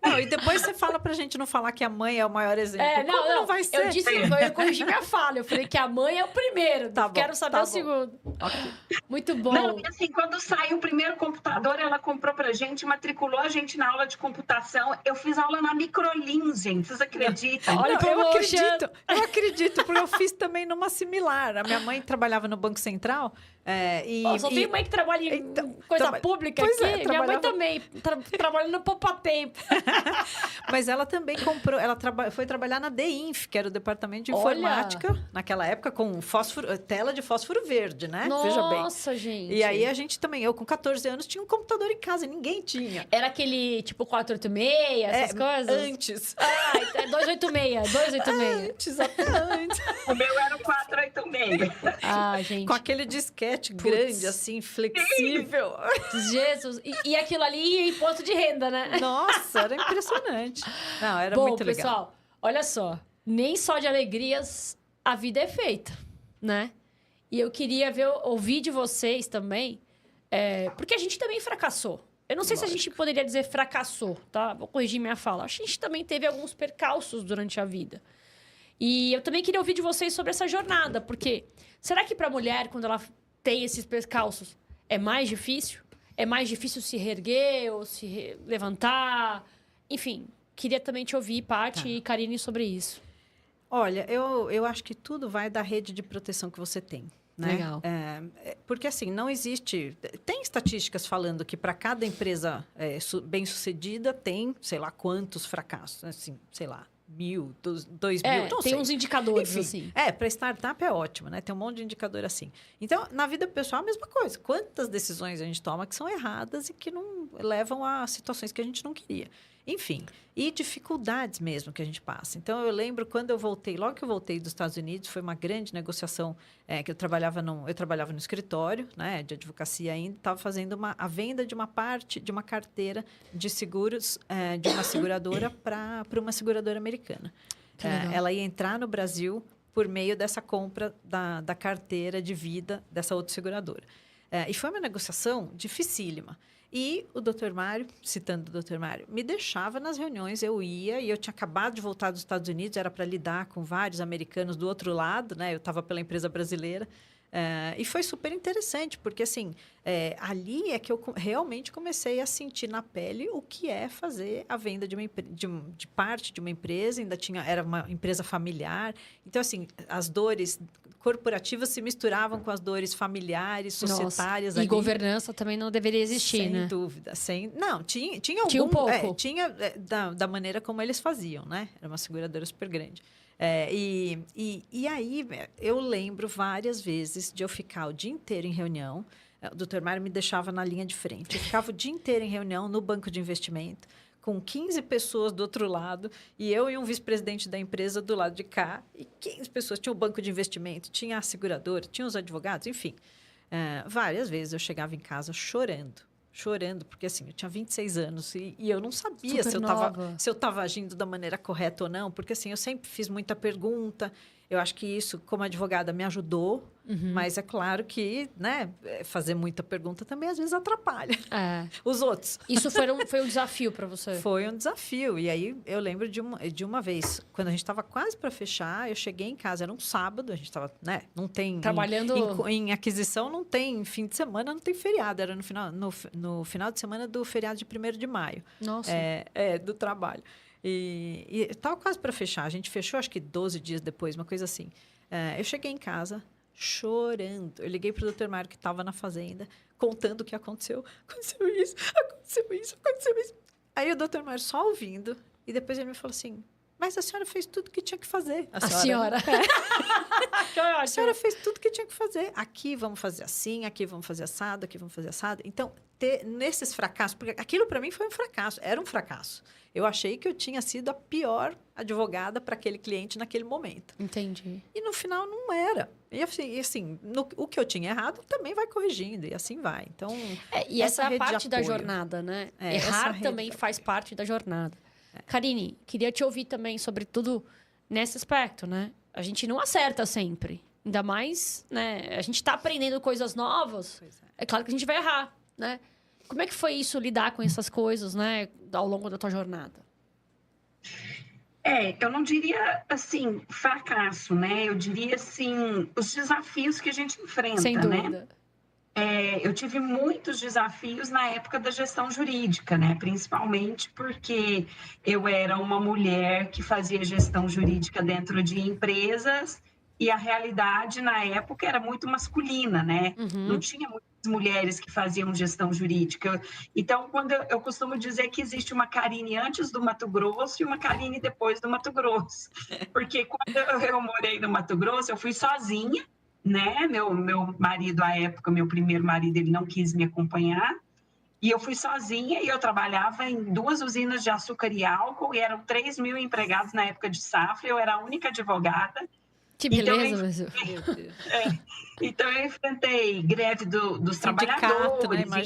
Não, e depois você fala pra gente não falar que a mãe é o maior exemplo. Não vai ser? Eu corrigi minha fala. Eu falei que a mãe é o primeiro. Quero saber o segundo. Okay. Muito bom. Não, e assim, quando saiu o primeiro computador, ela comprou pra gente, matriculou a gente na aula de computação. Eu fiz aula na Microlins, gente. Vocês acreditam? Olha, eu acredito, porque eu fiz também numa similar. A minha mãe trabalhava no Banco Central. Só tem mãe que trabalha em coisa pública aqui. Minha mãe também trabalha no Poupa Tempo. Mas ela também comprou, foi trabalhar na DEINF, que era o departamento de informática, naquela época, com tela de fósforo verde, né? Veja bem. Nossa, gente. E aí a gente também, eu com 14 anos, tinha um computador em casa, ninguém tinha. Era aquele tipo 486, essas coisas? Antes. 286. Antes, até antes. O meu era o 486. Gente. Com aquele disquete grande, assim, flexível. Jesus. E aquilo ali ia em imposto de renda, né? Nossa, era impressionante. Não, era muito legal. Pessoal, olha só. Nem só de alegrias a vida é feita, né? E eu queria ouvir de vocês também, porque a gente também fracassou. Eu não sei se a gente poderia dizer fracassou, tá? Vou corrigir minha fala. Acho que a gente também teve alguns percalços durante a vida. E eu também queria ouvir de vocês sobre essa jornada, porque será que para a mulher, quando ela tem esses percalços, é mais difícil? É mais difícil se reerguer ou se levantar? Enfim, queria também te ouvir, Paty e Karine, sobre isso. Olha, eu acho que tudo vai da rede de proteção que você tem. Né? Legal. Porque, assim, não existe... Tem estatísticas falando que para cada empresa bem-sucedida tem, sei lá, quantos fracassos. Assim, sei lá, 1.000, 2.000, não sei. Tem uns indicadores, enfim, assim. Para startup é ótimo, né? Tem um monte de indicador assim. Então, na vida pessoal, a mesma coisa. Quantas decisões a gente toma que são erradas e que não levam a situações que a gente não queria. Enfim, e dificuldades mesmo que a gente passa. Então, eu lembro quando eu voltei, logo que eu voltei dos Estados Unidos, foi uma grande negociação que eu trabalhava no escritório, né, de advocacia ainda, estava fazendo a venda de uma parte, de uma carteira de seguros de uma seguradora para uma seguradora americana. Ela ia entrar no Brasil por meio dessa compra da carteira de vida dessa outra seguradora. E foi uma negociação dificílima. E o Dr. Mário, citando o Dr. Mário, me deixava nas reuniões, eu ia, e eu tinha acabado de voltar dos Estados Unidos, era para lidar com vários americanos do outro lado, né? Eu estava pela empresa brasileira. E foi super interessante, porque assim, ali é que eu realmente comecei a sentir na pele o que é fazer a venda de parte de uma empresa, era uma empresa familiar. Então, assim, as dores corporativas se misturavam com as dores familiares, societárias. E governança também não deveria existir, né? Sem dúvida. Não, tinha um pouco. Tinha da maneira como eles faziam, né? Era uma seguradora super grande. E aí, eu lembro várias vezes de eu ficar o dia inteiro em reunião. O doutor Mário me deixava na linha de frente. Eu ficava o dia inteiro em reunião no banco de investimento, com 15 pessoas do outro lado, e eu e um vice-presidente da empresa do lado de cá, e 15 pessoas. Tinha o banco de investimento, tinha a seguradora, tinha os advogados, enfim. Várias vezes eu chegava em casa chorando, porque assim, eu tinha 26 anos e eu não sabia se eu estava agindo da maneira correta ou não, porque assim, eu sempre fiz muita pergunta. Eu acho que isso, como advogada, me ajudou, mas é claro que, né, fazer muita pergunta também às vezes atrapalha os outros. Isso foi um desafio para você? Foi um desafio. E aí eu lembro de uma vez, quando a gente estava quase para fechar, eu cheguei em casa, era um sábado, a gente estava, né, não tem... Trabalhando... Em aquisição não tem fim de semana, não tem feriado. Era no final de semana do feriado de 1º de maio. Nossa. Do trabalho. E estava quase para fechar. A gente fechou, acho que 12 dias depois, uma coisa assim. Eu cheguei em casa chorando. Eu liguei para o doutor Mário, que estava na fazenda, contando o que aconteceu. Aconteceu isso. Aí o doutor Mário só ouvindo. E depois ele me falou assim, mas a senhora fez tudo que tinha que fazer. A senhora? A senhora fez tudo que tinha que fazer. Aqui vamos fazer assim, aqui vamos fazer assado, aqui vamos fazer assado. Então, nesses fracassos... Porque aquilo para mim foi um fracasso. Era um fracasso. Eu achei que eu tinha sido a pior advogada para aquele cliente naquele momento. Entendi. E no final não era. E assim o que eu tinha errado também vai corrigindo. E assim vai. Então, e essa é a parte da jornada, né? Errar também faz parte da jornada. Karine, queria te ouvir também sobre tudo nesse aspecto, né? A gente não acerta sempre. Ainda mais, né? A gente está aprendendo coisas novas. É claro que a gente vai errar, né? Como é que foi isso, lidar com essas coisas, né? Ao longo da tua jornada? Eu não diria, assim, fracasso, né? Eu diria, assim, os desafios que a gente enfrenta, sem dúvida. Né? Eu tive muitos desafios na época da gestão jurídica, né? Principalmente porque eu era uma mulher que fazia gestão jurídica dentro de empresas e a realidade na época era muito masculina, né? Não tinha muitas mulheres que faziam gestão jurídica. Então, quando eu costumo dizer que existe uma Karine antes do Mato Grosso e uma Karine depois do Mato Grosso. Porque quando eu morei no Mato Grosso, eu fui sozinha, né? Meu marido, à época, meu primeiro marido, ele não quis me acompanhar. E eu fui sozinha e eu trabalhava em 2 usinas de açúcar e álcool e eram 3 mil empregados na época de safra. Eu era a única advogada. Que beleza, Então, eu enfrentei greve dos trabalhadores, né?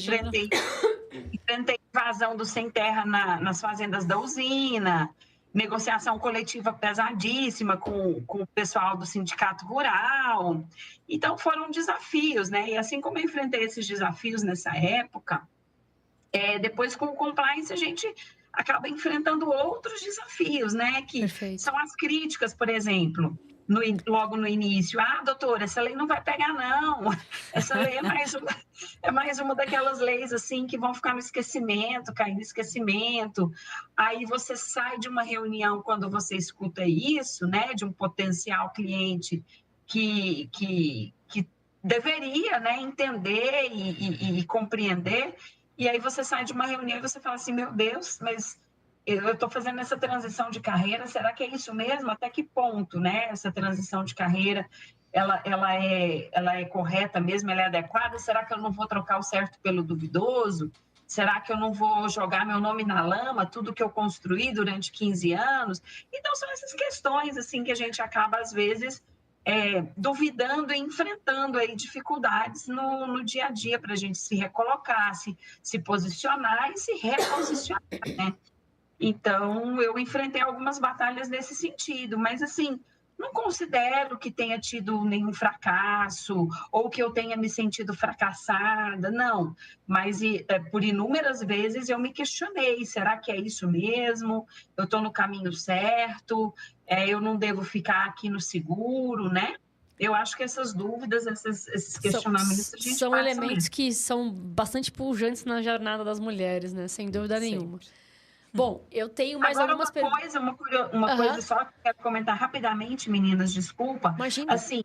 enfrentei invasão do sem terra nas fazendas da usina, negociação coletiva pesadíssima com o pessoal do sindicato rural. Então, foram desafios, né? E assim como eu enfrentei esses desafios nessa época, depois com o compliance a gente acaba enfrentando outros desafios, né? Que Perfeito. São as críticas, por exemplo. Logo no início, doutora, essa lei não vai pegar, não. Essa lei é mais uma daquelas leis assim que vão ficar no esquecimento, cair no esquecimento. Aí você sai de uma reunião quando você escuta isso, né, de um potencial cliente que deveria, né, entender e compreender. E aí você sai de uma reunião e você fala assim, meu Deus, mas eu estou fazendo essa transição de carreira, será que é isso mesmo? Até que ponto, né? Essa transição de carreira, ela é correta mesmo? Ela é adequada? Será que eu não vou trocar o certo pelo duvidoso? Será que eu não vou jogar meu nome na lama, tudo que eu construí durante 15 anos? Então, são essas questões assim que a gente acaba, às vezes, duvidando e enfrentando aí dificuldades no dia a dia para a gente se recolocar, se posicionar e se reposicionar, né? Então, eu enfrentei algumas batalhas nesse sentido, mas assim, não considero que tenha tido nenhum fracasso ou que eu tenha me sentido fracassada, não. Mas por inúmeras vezes eu me questionei, será que é isso mesmo? Eu estou no caminho certo? Eu não devo ficar aqui no seguro, né? Eu acho que essas dúvidas, esses questionamentos, a gente são passa elementos mesmo. que são bastante pujantes na jornada das mulheres, né? Sem dúvida nenhuma. Bom, eu tenho mais algumas perguntas. Uma coisa só que eu quero comentar rapidamente, meninas, desculpa. Imagina. Assim,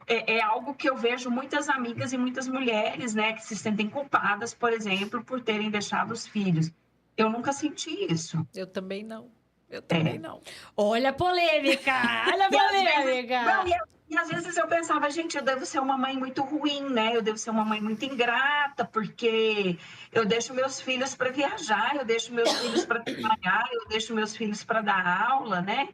é algo que eu vejo muitas amigas e muitas mulheres, né, que se sentem culpadas, por exemplo, por terem deixado os filhos. Eu nunca senti isso. Eu também não. Eu também não. Olha a polêmica! Olha a polêmica! E às vezes eu pensava, gente, eu devo ser uma mãe muito ruim, né? Eu devo ser uma mãe muito ingrata, porque eu deixo meus filhos para viajar, eu deixo meus filhos para trabalhar, eu deixo meus filhos para dar aula, né?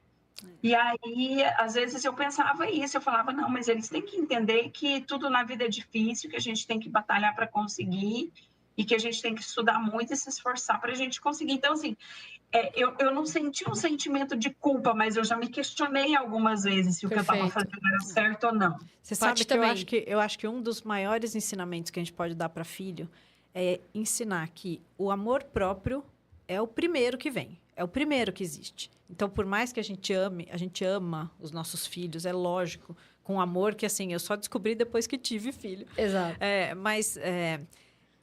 E aí, às vezes eu pensava isso, eu falava, não, mas eles têm que entender que tudo na vida é difícil, que a gente tem que batalhar para conseguir e que a gente tem que estudar muito e se esforçar para a gente conseguir. Então, assim, eu não senti um sentimento de culpa, mas eu já me questionei algumas vezes se o que eu estava fazendo era certo ou não. Você sabe que eu acho que um dos maiores ensinamentos que a gente pode dar para filho é ensinar que o amor próprio é o primeiro que vem, é o primeiro que existe. Então, por mais que a gente ama os nossos filhos, é lógico, com amor que, assim, eu só descobri depois que tive filho. Exato. Mas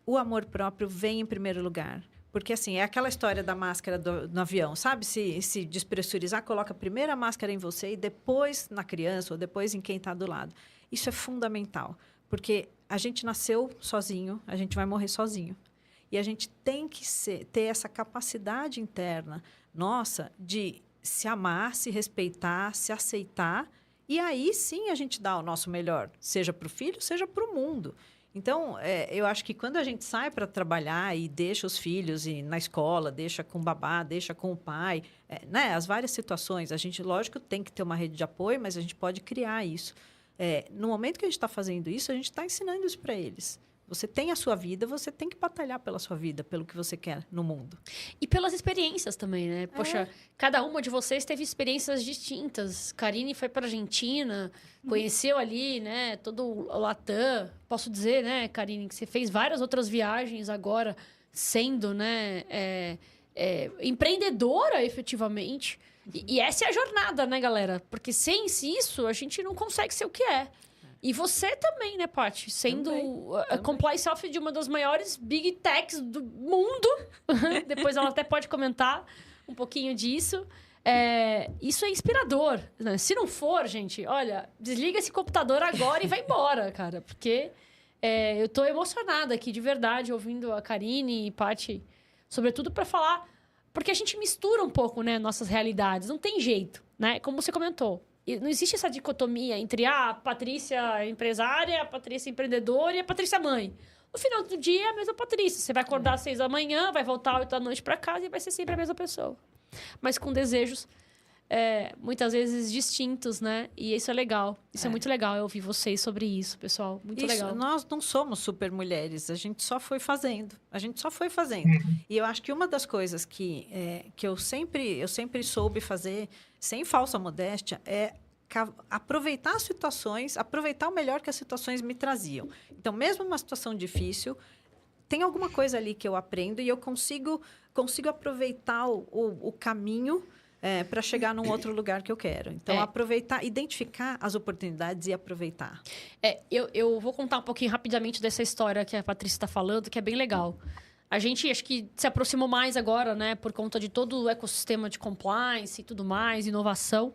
o amor próprio vem em primeiro lugar. Porque, assim, é aquela história da máscara no avião, sabe? Se despressurizar, coloca primeiro a máscara em você e depois na criança ou depois em quem está do lado. Isso é fundamental, porque a gente nasceu sozinho, a gente vai morrer sozinho. E a gente tem que ter essa capacidade interna nossa de se amar, se respeitar, se aceitar. E aí, sim, a gente dá o nosso melhor, seja para o filho, seja para o mundo. Então, eu acho que quando a gente sai para trabalhar e deixa os filhos na escola, deixa com o babá, deixa com o pai, né? As várias situações, a gente, lógico, tem que ter uma rede de apoio, mas a gente pode criar isso. No momento que a gente está fazendo isso, a gente está ensinando isso para eles. Você tem a sua vida, você tem que batalhar pela sua vida, pelo que você quer no mundo. E pelas experiências também, né? Poxa, cada uma de vocês teve experiências distintas. Karine foi para a Argentina, conheceu ali, né, todo o Latam. Posso dizer, né, Karine, que você fez várias outras viagens agora, sendo, né, empreendedora, efetivamente. E essa é a jornada, né, galera? Porque sem isso, a gente não consegue ser o que é. E você também, né, Paty? Sendo a Compliance Officer de uma das maiores Big Techs do mundo. Depois ela até pode comentar um pouquinho disso. Isso é inspirador, né? Se não for, gente, olha, desliga esse computador agora e vai embora, cara. Porque eu tô emocionada aqui, de verdade, ouvindo a Karine e Paty, sobretudo para falar... Porque a gente mistura um pouco, né, nossas realidades. Não tem jeito, né? Como você comentou. Não existe essa dicotomia entre a Patrícia empresária, a Patrícia empreendedora e a Patrícia mãe. No final do dia, é a mesma Patrícia. Você vai acordar às 6 da manhã, vai voltar às 8 da noite para casa e vai ser sempre a mesma pessoa. Mas com desejos, muitas vezes, distintos, né? E isso é legal. Isso é muito legal, eu ouvir vocês sobre isso, pessoal. Muito legal. Nós não somos super mulheres, a gente só foi fazendo. E eu acho que uma das coisas que eu sempre soube fazer, sem falsa modéstia, é aproveitar as situações, aproveitar o melhor que as situações me traziam. Então, mesmo uma situação difícil, tem alguma coisa ali que eu aprendo e eu consigo aproveitar o caminho para chegar num outro lugar que eu quero. Então, aproveitar, identificar as oportunidades e aproveitar. Eu vou contar um pouquinho rapidamente dessa história que a Patrícia está falando, que é bem legal. A gente, acho que se aproximou mais agora, né? Por conta de todo o ecossistema de compliance e tudo mais, inovação.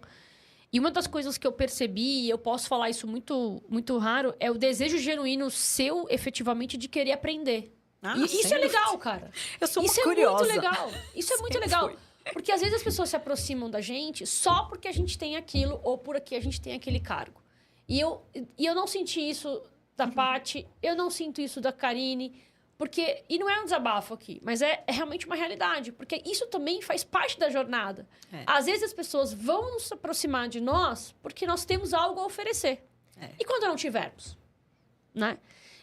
E uma das coisas que eu percebi, e eu posso falar isso muito, muito raro, é o desejo genuíno seu, efetivamente, de querer aprender. E isso é legal, cara. Eu sou muito curiosa. Isso é muito legal. Isso é muito legal. Porque às vezes as pessoas se aproximam da gente só porque a gente tem aquilo ou porque a gente tem aquele cargo. E eu não senti isso da Paty, eu não sinto isso da Karine, porque... E não é um desabafo aqui, mas é realmente uma realidade, porque isso também faz parte da jornada. Às vezes as pessoas vão nos aproximar de nós porque nós temos algo a oferecer. E quando não tivermos? Né?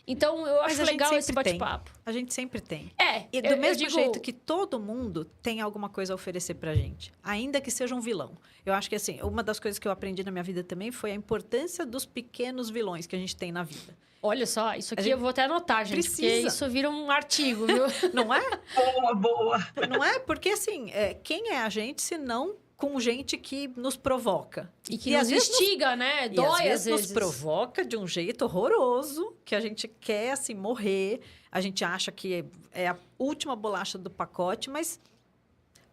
Então, eu acho legal esse bate-papo. A gente sempre tem. E do mesmo jeito que todo mundo tem alguma coisa a oferecer pra gente. Ainda que seja um vilão. Eu acho que, assim, uma das coisas que eu aprendi na minha vida também foi a importância dos pequenos vilões que a gente tem na vida. Olha só, isso aqui eu vou até anotar, gente. Porque isso vira um artigo, viu? Não é? Boa. Não é? Porque, assim, quem é a gente se não... com gente que nos provoca. E que nos instiga, né? Dói às vezes. Nos provoca de um jeito horroroso, que a gente quer, assim, morrer. A gente acha que é a última bolacha do pacote, mas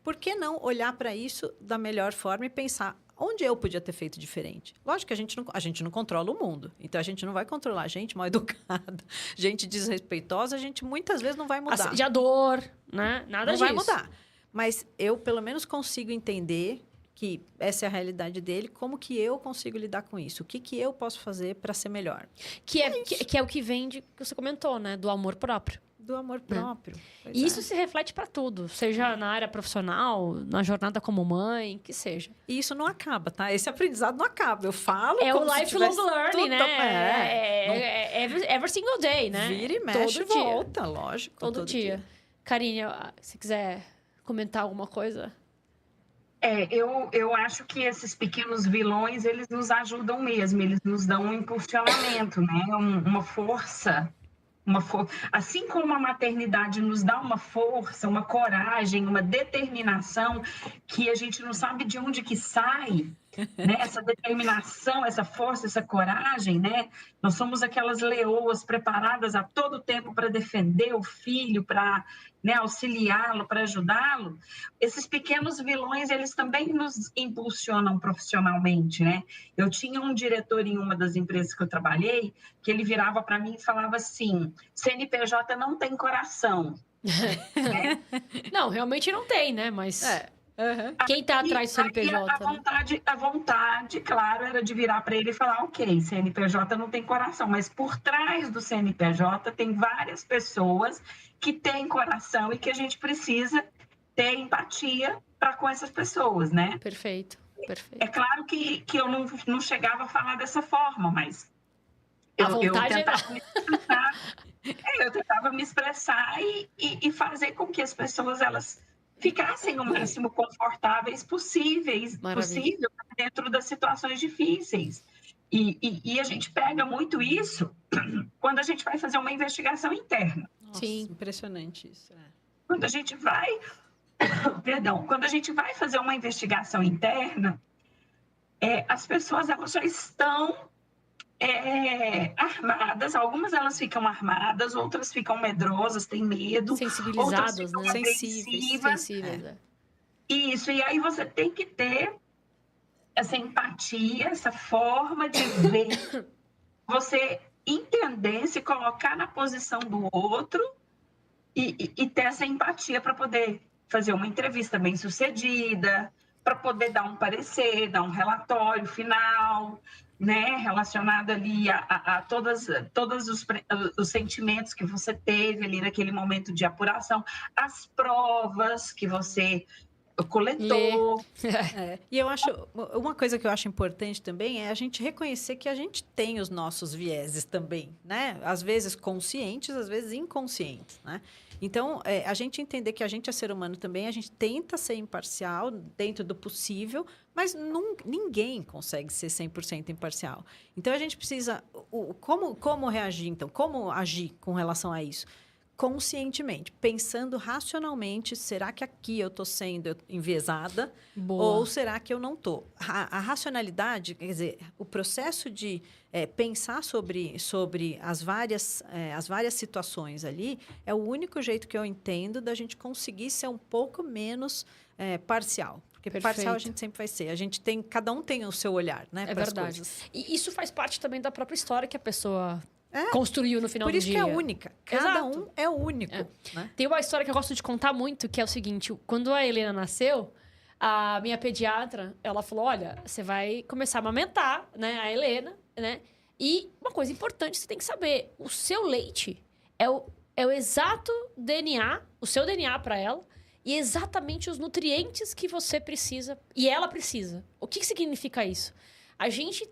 por que não olhar para isso da melhor forma e pensar onde eu podia ter feito diferente? Lógico que a gente não controla o mundo. Então, a gente não vai controlar gente mal educada, gente desrespeitosa, a gente muitas vezes não vai mudar. Assediador, né? Nada disso. Não vai mudar. mas eu, pelo menos, consigo entender que essa é a realidade dele, como que eu consigo lidar com isso? O que eu posso fazer para ser melhor? Que é o que vem que você comentou, né? Do amor próprio. Do amor próprio. E isso se reflete para tudo, seja na área profissional, na jornada como mãe, que seja. E isso não acaba, tá? Esse aprendizado não acaba. Eu falo É como o se lifelong tivesse learning, tudo- né? Every single day, né? Vira e mexe todo e volta, lógico. Todo dia. Karine, se quiser comentar alguma coisa... Eu acho que esses pequenos vilões, eles nos ajudam mesmo, eles nos dão um impulsionamento, né? Uma força, assim como a maternidade nos dá uma força, uma coragem, uma determinação que a gente não sabe de onde que sai, né? Essa determinação, essa força, essa coragem, né? Nós somos aquelas leoas preparadas a todo tempo para defender o filho, para, né, auxiliá-lo, para ajudá-lo. Esses pequenos vilões, eles também nos impulsionam profissionalmente, né? Eu tinha um diretor em uma das empresas que eu trabalhei, que ele virava para mim e falava assim: CNPJ não tem coração. Não, realmente não tem, né? Mas quem tá atrás do CNPJ? A vontade, claro, era de virar para ele e falar: ok, CNPJ não tem coração, mas por trás do CNPJ tem várias pessoas que têm coração e que a gente precisa ter empatia para com essas pessoas, né? Perfeito. É claro que eu não chegava a falar dessa forma, mas eu tentava me expressar e fazer com que as pessoas elas ficassem o máximo confortáveis possível dentro das situações difíceis. E a gente pega muito isso quando a gente vai fazer uma investigação interna. Nossa, sim, impressionante isso. Quando a gente vai fazer uma investigação interna, as pessoas elas já estão armadas, algumas elas ficam armadas, outras ficam medrosas, têm medo, sensibilizadas, outras ficam né? sensíveis. Isso, e aí você tem que ter essa empatia, essa forma de ver, você entender, se colocar na posição do outro e ter essa empatia para poder fazer uma entrevista bem-sucedida, para poder dar um parecer, dar um relatório final, né, relacionado ali a todos os sentimentos que você teve ali naquele momento de apuração, as provas que você coletou. E eu acho, uma coisa que eu acho importante também é a gente reconhecer que a gente tem os nossos vieses também, né? Às vezes conscientes, às vezes inconscientes, né? Então, a gente entender que a gente é ser humano também, a gente tenta ser imparcial dentro do possível, mas ninguém consegue ser 100% imparcial. Então, a gente precisa... Como reagir, então? Como agir com relação a isso? Conscientemente, pensando racionalmente, será que aqui eu estou sendo enviesada? Boa. Ou será que eu não estou? A racionalidade, quer dizer, o processo de pensar sobre as várias situações ali, é o único jeito que eu entendo da gente conseguir ser um pouco menos parcial. Porque Perfeito. Parcial a gente sempre vai ser. Cada um tem o seu olhar, né? É verdade. Coisas. E isso faz parte também da própria história que a pessoa construiu no final do dia. Por isso que é única. Cada um é único. Né? Tem uma história que eu gosto de contar muito, que é o seguinte. Quando a Helena nasceu, a minha pediatra, ela falou, olha, você vai começar a amamentar, né, a Helena, né? E uma coisa importante você tem que saber, o seu leite é o exato DNA, o seu DNA para ela, e exatamente os nutrientes que você precisa, e ela precisa. O que significa isso? A gente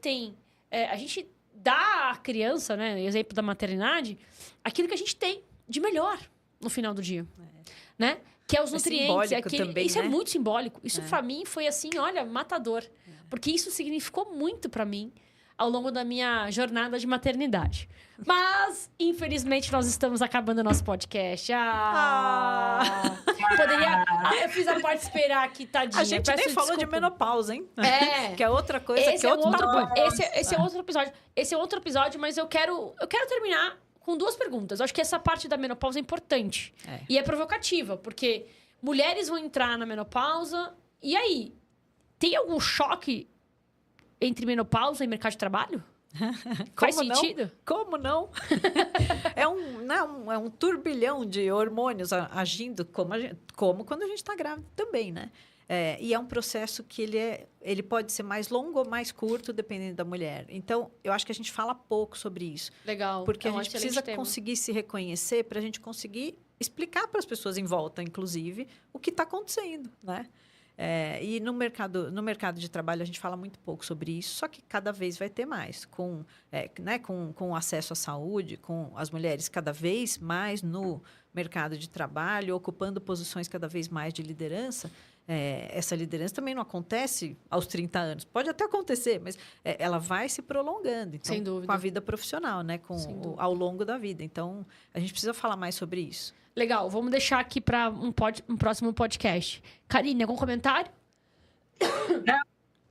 dá à criança, né, exemplo da maternidade, aquilo que a gente tem de melhor no final do dia, né? Que é os nutrientes. Também, isso né? é muito simbólico. Isso pra mim foi assim, olha, matador. Porque isso significou muito pra mim ao longo da minha jornada de maternidade. Mas, infelizmente, nós estamos acabando o nosso podcast. Eu fiz a parte de esperar aqui, tadinha. A gente nem falou de menopausa, hein? Que é outra coisa, esse é outro episódio. Esse é outro episódio, mas eu quero terminar com duas perguntas. Eu acho que essa parte da menopausa é importante. E é provocativa, porque mulheres vão entrar na menopausa. E aí? Tem algum choque entre menopausa e mercado de trabalho? Faz sentido? Como não? É um turbilhão de hormônios agindo como quando a gente está grávida também, né? E é um processo que ele pode ser mais longo ou mais curto, dependendo da mulher. Então, eu acho que a gente fala pouco sobre isso. Legal. Porque a gente precisa conseguir se reconhecer para a gente conseguir explicar para as pessoas em volta, inclusive, o que está acontecendo, né? E no mercado de trabalho a gente fala muito pouco sobre isso, só que cada vez vai ter mais. Com acesso à saúde, com as mulheres cada vez mais no mercado de trabalho, ocupando posições cada vez mais de liderança. Essa liderança também não acontece aos 30 anos. Pode até acontecer, mas ela vai se prolongando. Então, sem dúvida. Com a vida profissional, né? Ao longo da vida. Então, a gente precisa falar mais sobre isso. Legal, vamos deixar aqui para um próximo podcast. Karine, algum comentário? Não,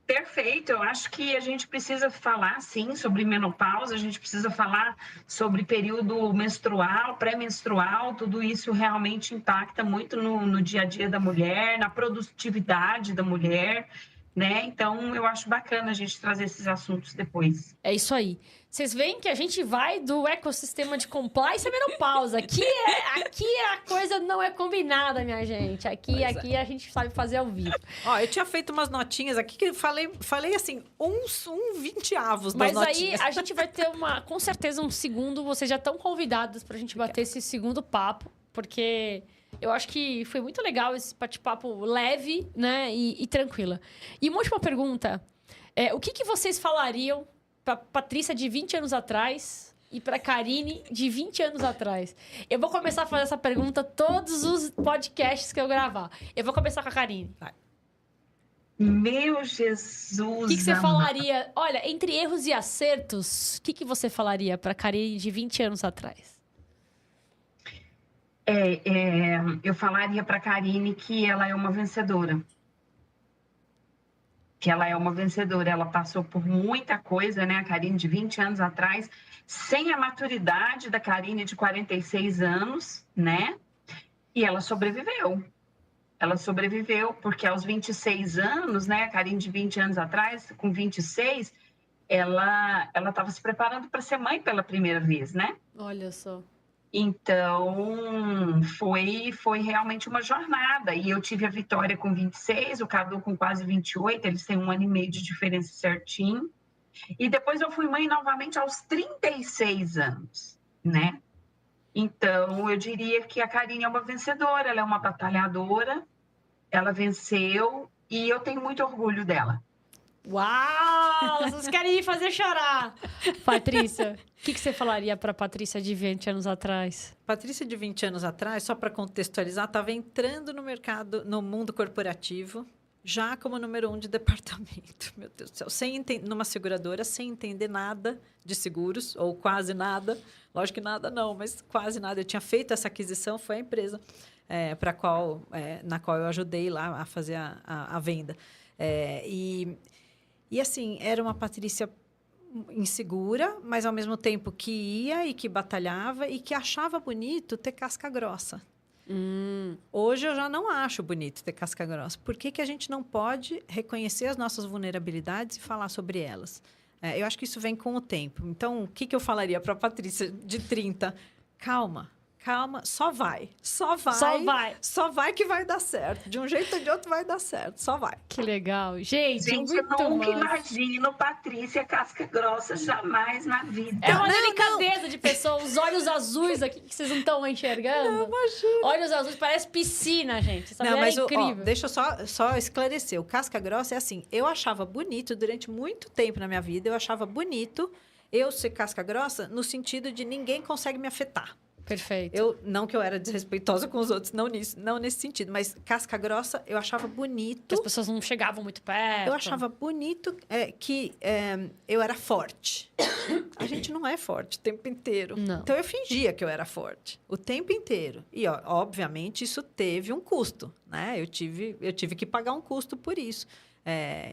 perfeito. Eu acho que a gente precisa falar, sim, sobre menopausa, a gente precisa falar sobre período menstrual, pré-menstrual, tudo isso realmente impacta muito no dia a dia da mulher, na produtividade da mulher, né? Então, eu acho bacana a gente trazer esses assuntos depois. É isso aí. Vocês veem que a gente vai do ecossistema de compliance à menopausa. Aqui a coisa não é combinada, minha gente. Aqui a gente sabe fazer ao vivo. Ó, eu tinha feito umas notinhas aqui que eu falei assim, uns 20avos das notinhas. Mas aí a gente vai ter com certeza um segundo, vocês já estão convidados pra gente bater esse segundo papo, porque eu acho que foi muito legal esse bate-papo leve, né, e tranquila. E uma última pergunta, o que vocês falariam para Patrícia de 20 anos atrás e para Karine de 20 anos atrás? Eu vou começar a fazer essa pergunta todos os podcasts que eu gravar. Eu vou começar com a Karine. Vai. Meu Jesus! O que você falaria? Olha, entre erros e acertos, o que você falaria para Karine de 20 anos atrás? Eu falaria para a Karine que ela é uma vencedora. Ela passou por muita coisa, né? A Karine de 20 anos atrás, sem a maturidade da Karine de 46 anos, né? E ela sobreviveu. Porque aos 26 anos, né? A Karine de 20 anos atrás, com 26, ela estava se preparando para ser mãe pela primeira vez, né? Olha só. Então, foi realmente uma jornada. E eu tive a Vitória com 26, o Cadu com quase 28, eles têm 1 ano e meio de diferença certinho. E depois eu fui mãe novamente aos 36 anos, né? Então, eu diria que a Karine é uma vencedora, ela é uma batalhadora, ela venceu e eu tenho muito orgulho dela. Uau! Vocês querem me fazer chorar. Patrícia, o que você falaria para Patrícia de 20 anos atrás? Patrícia de 20 anos atrás, só para contextualizar, estava entrando no mercado, no mundo corporativo, já como número 1 de departamento. Meu Deus do céu. Numa seguradora, sem entender nada de seguros, ou quase nada. Lógico que nada não, mas quase nada. Eu tinha feito essa aquisição, foi a empresa na qual eu ajudei lá a fazer a venda. E assim, era uma Patrícia insegura, mas ao mesmo tempo que ia e que batalhava e que achava bonito ter casca grossa. Hoje eu já não acho bonito ter casca grossa. Por que a gente não pode reconhecer as nossas vulnerabilidades e falar sobre elas? Eu acho que isso vem com o tempo. Então, o que eu falaria para a Patrícia de 30? Calma, só vai que vai dar certo. De um jeito ou de outro vai dar certo, só vai. Que legal. Gente, eu nunca imagino Patrícia casca grossa, jamais na vida. É uma delicadeza de pessoa, os olhos azuis aqui que vocês não estão enxergando. Não, imagina. Olhos azuis, parece piscina, gente. Essa não, mas é incrível. Deixa eu só esclarecer. O casca grossa é assim, eu achava bonito durante muito tempo na minha vida, eu achava bonito eu ser casca grossa no sentido de ninguém consegue me afetar. Perfeito. Não que eu era desrespeitosa com os outros, não nesse sentido, mas casca grossa eu achava bonito. Que as pessoas não chegavam muito perto. Eu achava bonito que eu era forte. A gente não é forte o tempo inteiro. Não. Então eu fingia que eu era forte o tempo inteiro. E, obviamente, isso teve um custo, né? Eu tive que pagar um custo por isso.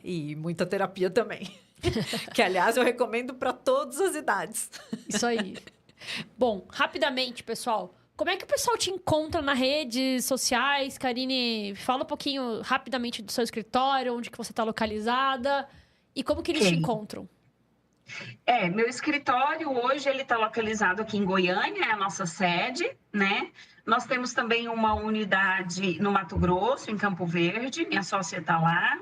E muita terapia também. Que, aliás, eu recomendo para todas as idades. Isso aí. Bom, rapidamente, pessoal, como é que o pessoal te encontra nas redes sociais? Karine, fala um pouquinho rapidamente do seu escritório, onde que você está localizada e como que eles te encontram. Meu escritório hoje ele está localizado aqui em Goiânia, é a nossa sede, né? Nós temos também uma unidade no Mato Grosso, em Campo Verde, minha sócia está lá.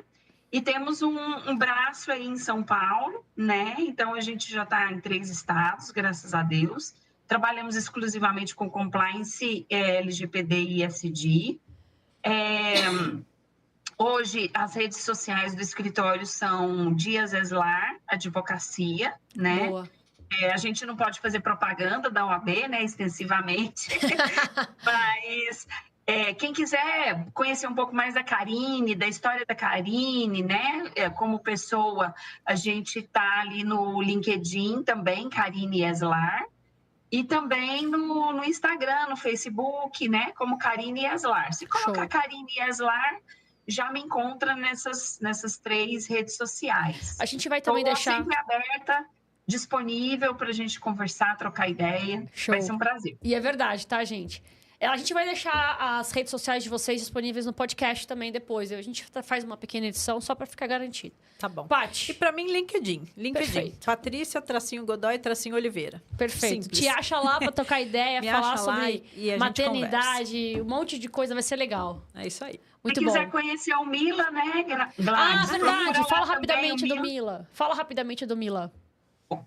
E temos um braço aí em São Paulo, né? Então, a gente já está em 3 estados, graças a Deus. Trabalhamos exclusivamente com compliance LGPD e ESG. Hoje, as redes sociais do escritório são Dias Eslar Advocacia, né? Boa. A gente não pode fazer propaganda da OAB, né, extensivamente, mas quem quiser conhecer um pouco mais da Karine, da história da Karine, né, como pessoa, a gente está ali no LinkedIn também, Karine Eslar, e também no Instagram, no Facebook, né, como Karine Eslar. Se colocar Karine Eslar, já me encontra nessas 3 redes sociais. A gente vai também deixar... sempre aberta, disponível para a gente conversar, trocar ideia. Show. Vai ser um prazer. E é verdade, tá, gente? A gente vai deixar as redes sociais de vocês disponíveis no podcast também depois. A gente faz uma pequena edição só para ficar garantido. Tá bom. Paty. E para mim, LinkedIn. Perfeito. Patrícia, Godoy, Oliveira. Perfeito. Simples. Te acha lá para trocar ideia, falar sobre maternidade, um monte de coisa, vai ser legal. É isso aí. Muito Se bom. quiser conhecer o Mila, né, Gladys? Verdade. Fala rapidamente do Mila. Fala rapidamente do Mila.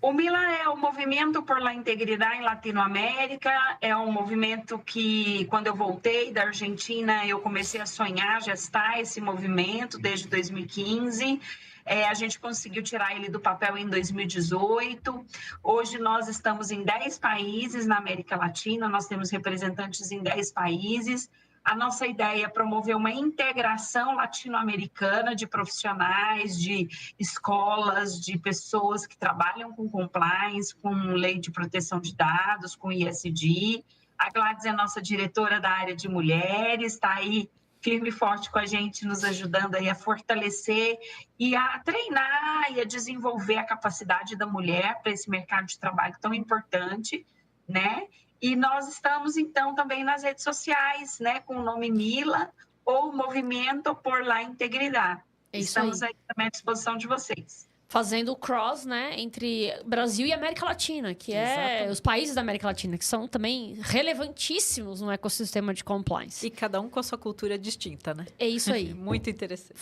O Mila é o Movimento por la Integridade em Latinoamérica, é um movimento que, quando eu voltei da Argentina, eu comecei a sonhar, gestar esse movimento desde 2015. A gente conseguiu tirar ele do papel em 2018. Hoje nós estamos em 10 países na América Latina, nós temos representantes em 10 países. A nossa ideia é promover uma integração latino-americana de profissionais, de escolas, de pessoas que trabalham com compliance, com lei de proteção de dados, com ISD. A Gladys é nossa diretora da área de mulheres, está aí firme e forte com a gente, nos ajudando aí a fortalecer e a treinar e a desenvolver a capacidade da mulher para esse mercado de trabalho tão importante, né? E nós estamos, então, também nas redes sociais, né, com o nome Mila ou Movimento por la Integridade. Estamos aí também à disposição de vocês. Fazendo o cross, né, entre Brasil e América Latina, que é os países da América Latina, que são também relevantíssimos no ecossistema de compliance. E cada um com a sua cultura distinta, né? É isso aí. Muito interessante.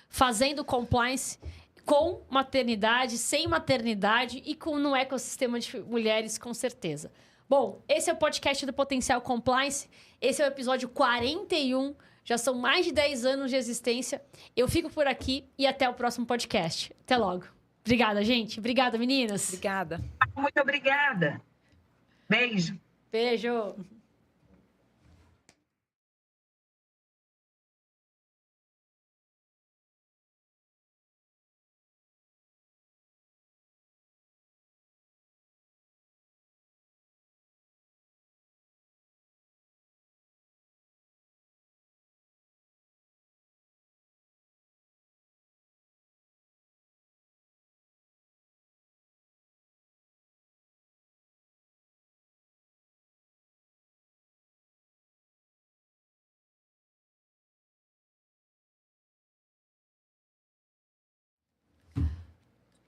Fazendo compliance com maternidade, sem maternidade e no ecossistema de mulheres, com certeza. Bom, esse é o podcast do Potencial Compliance. Esse é o episódio 41. Já são mais de 10 anos de existência. Eu fico por aqui e até o próximo podcast. Até logo. Obrigada, gente. Obrigada, meninas. Obrigada. Muito obrigada. Beijo. Beijo.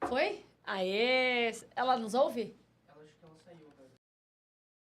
Foi? Aê! Ela nos ouve? Ela acho que ela saiu, né?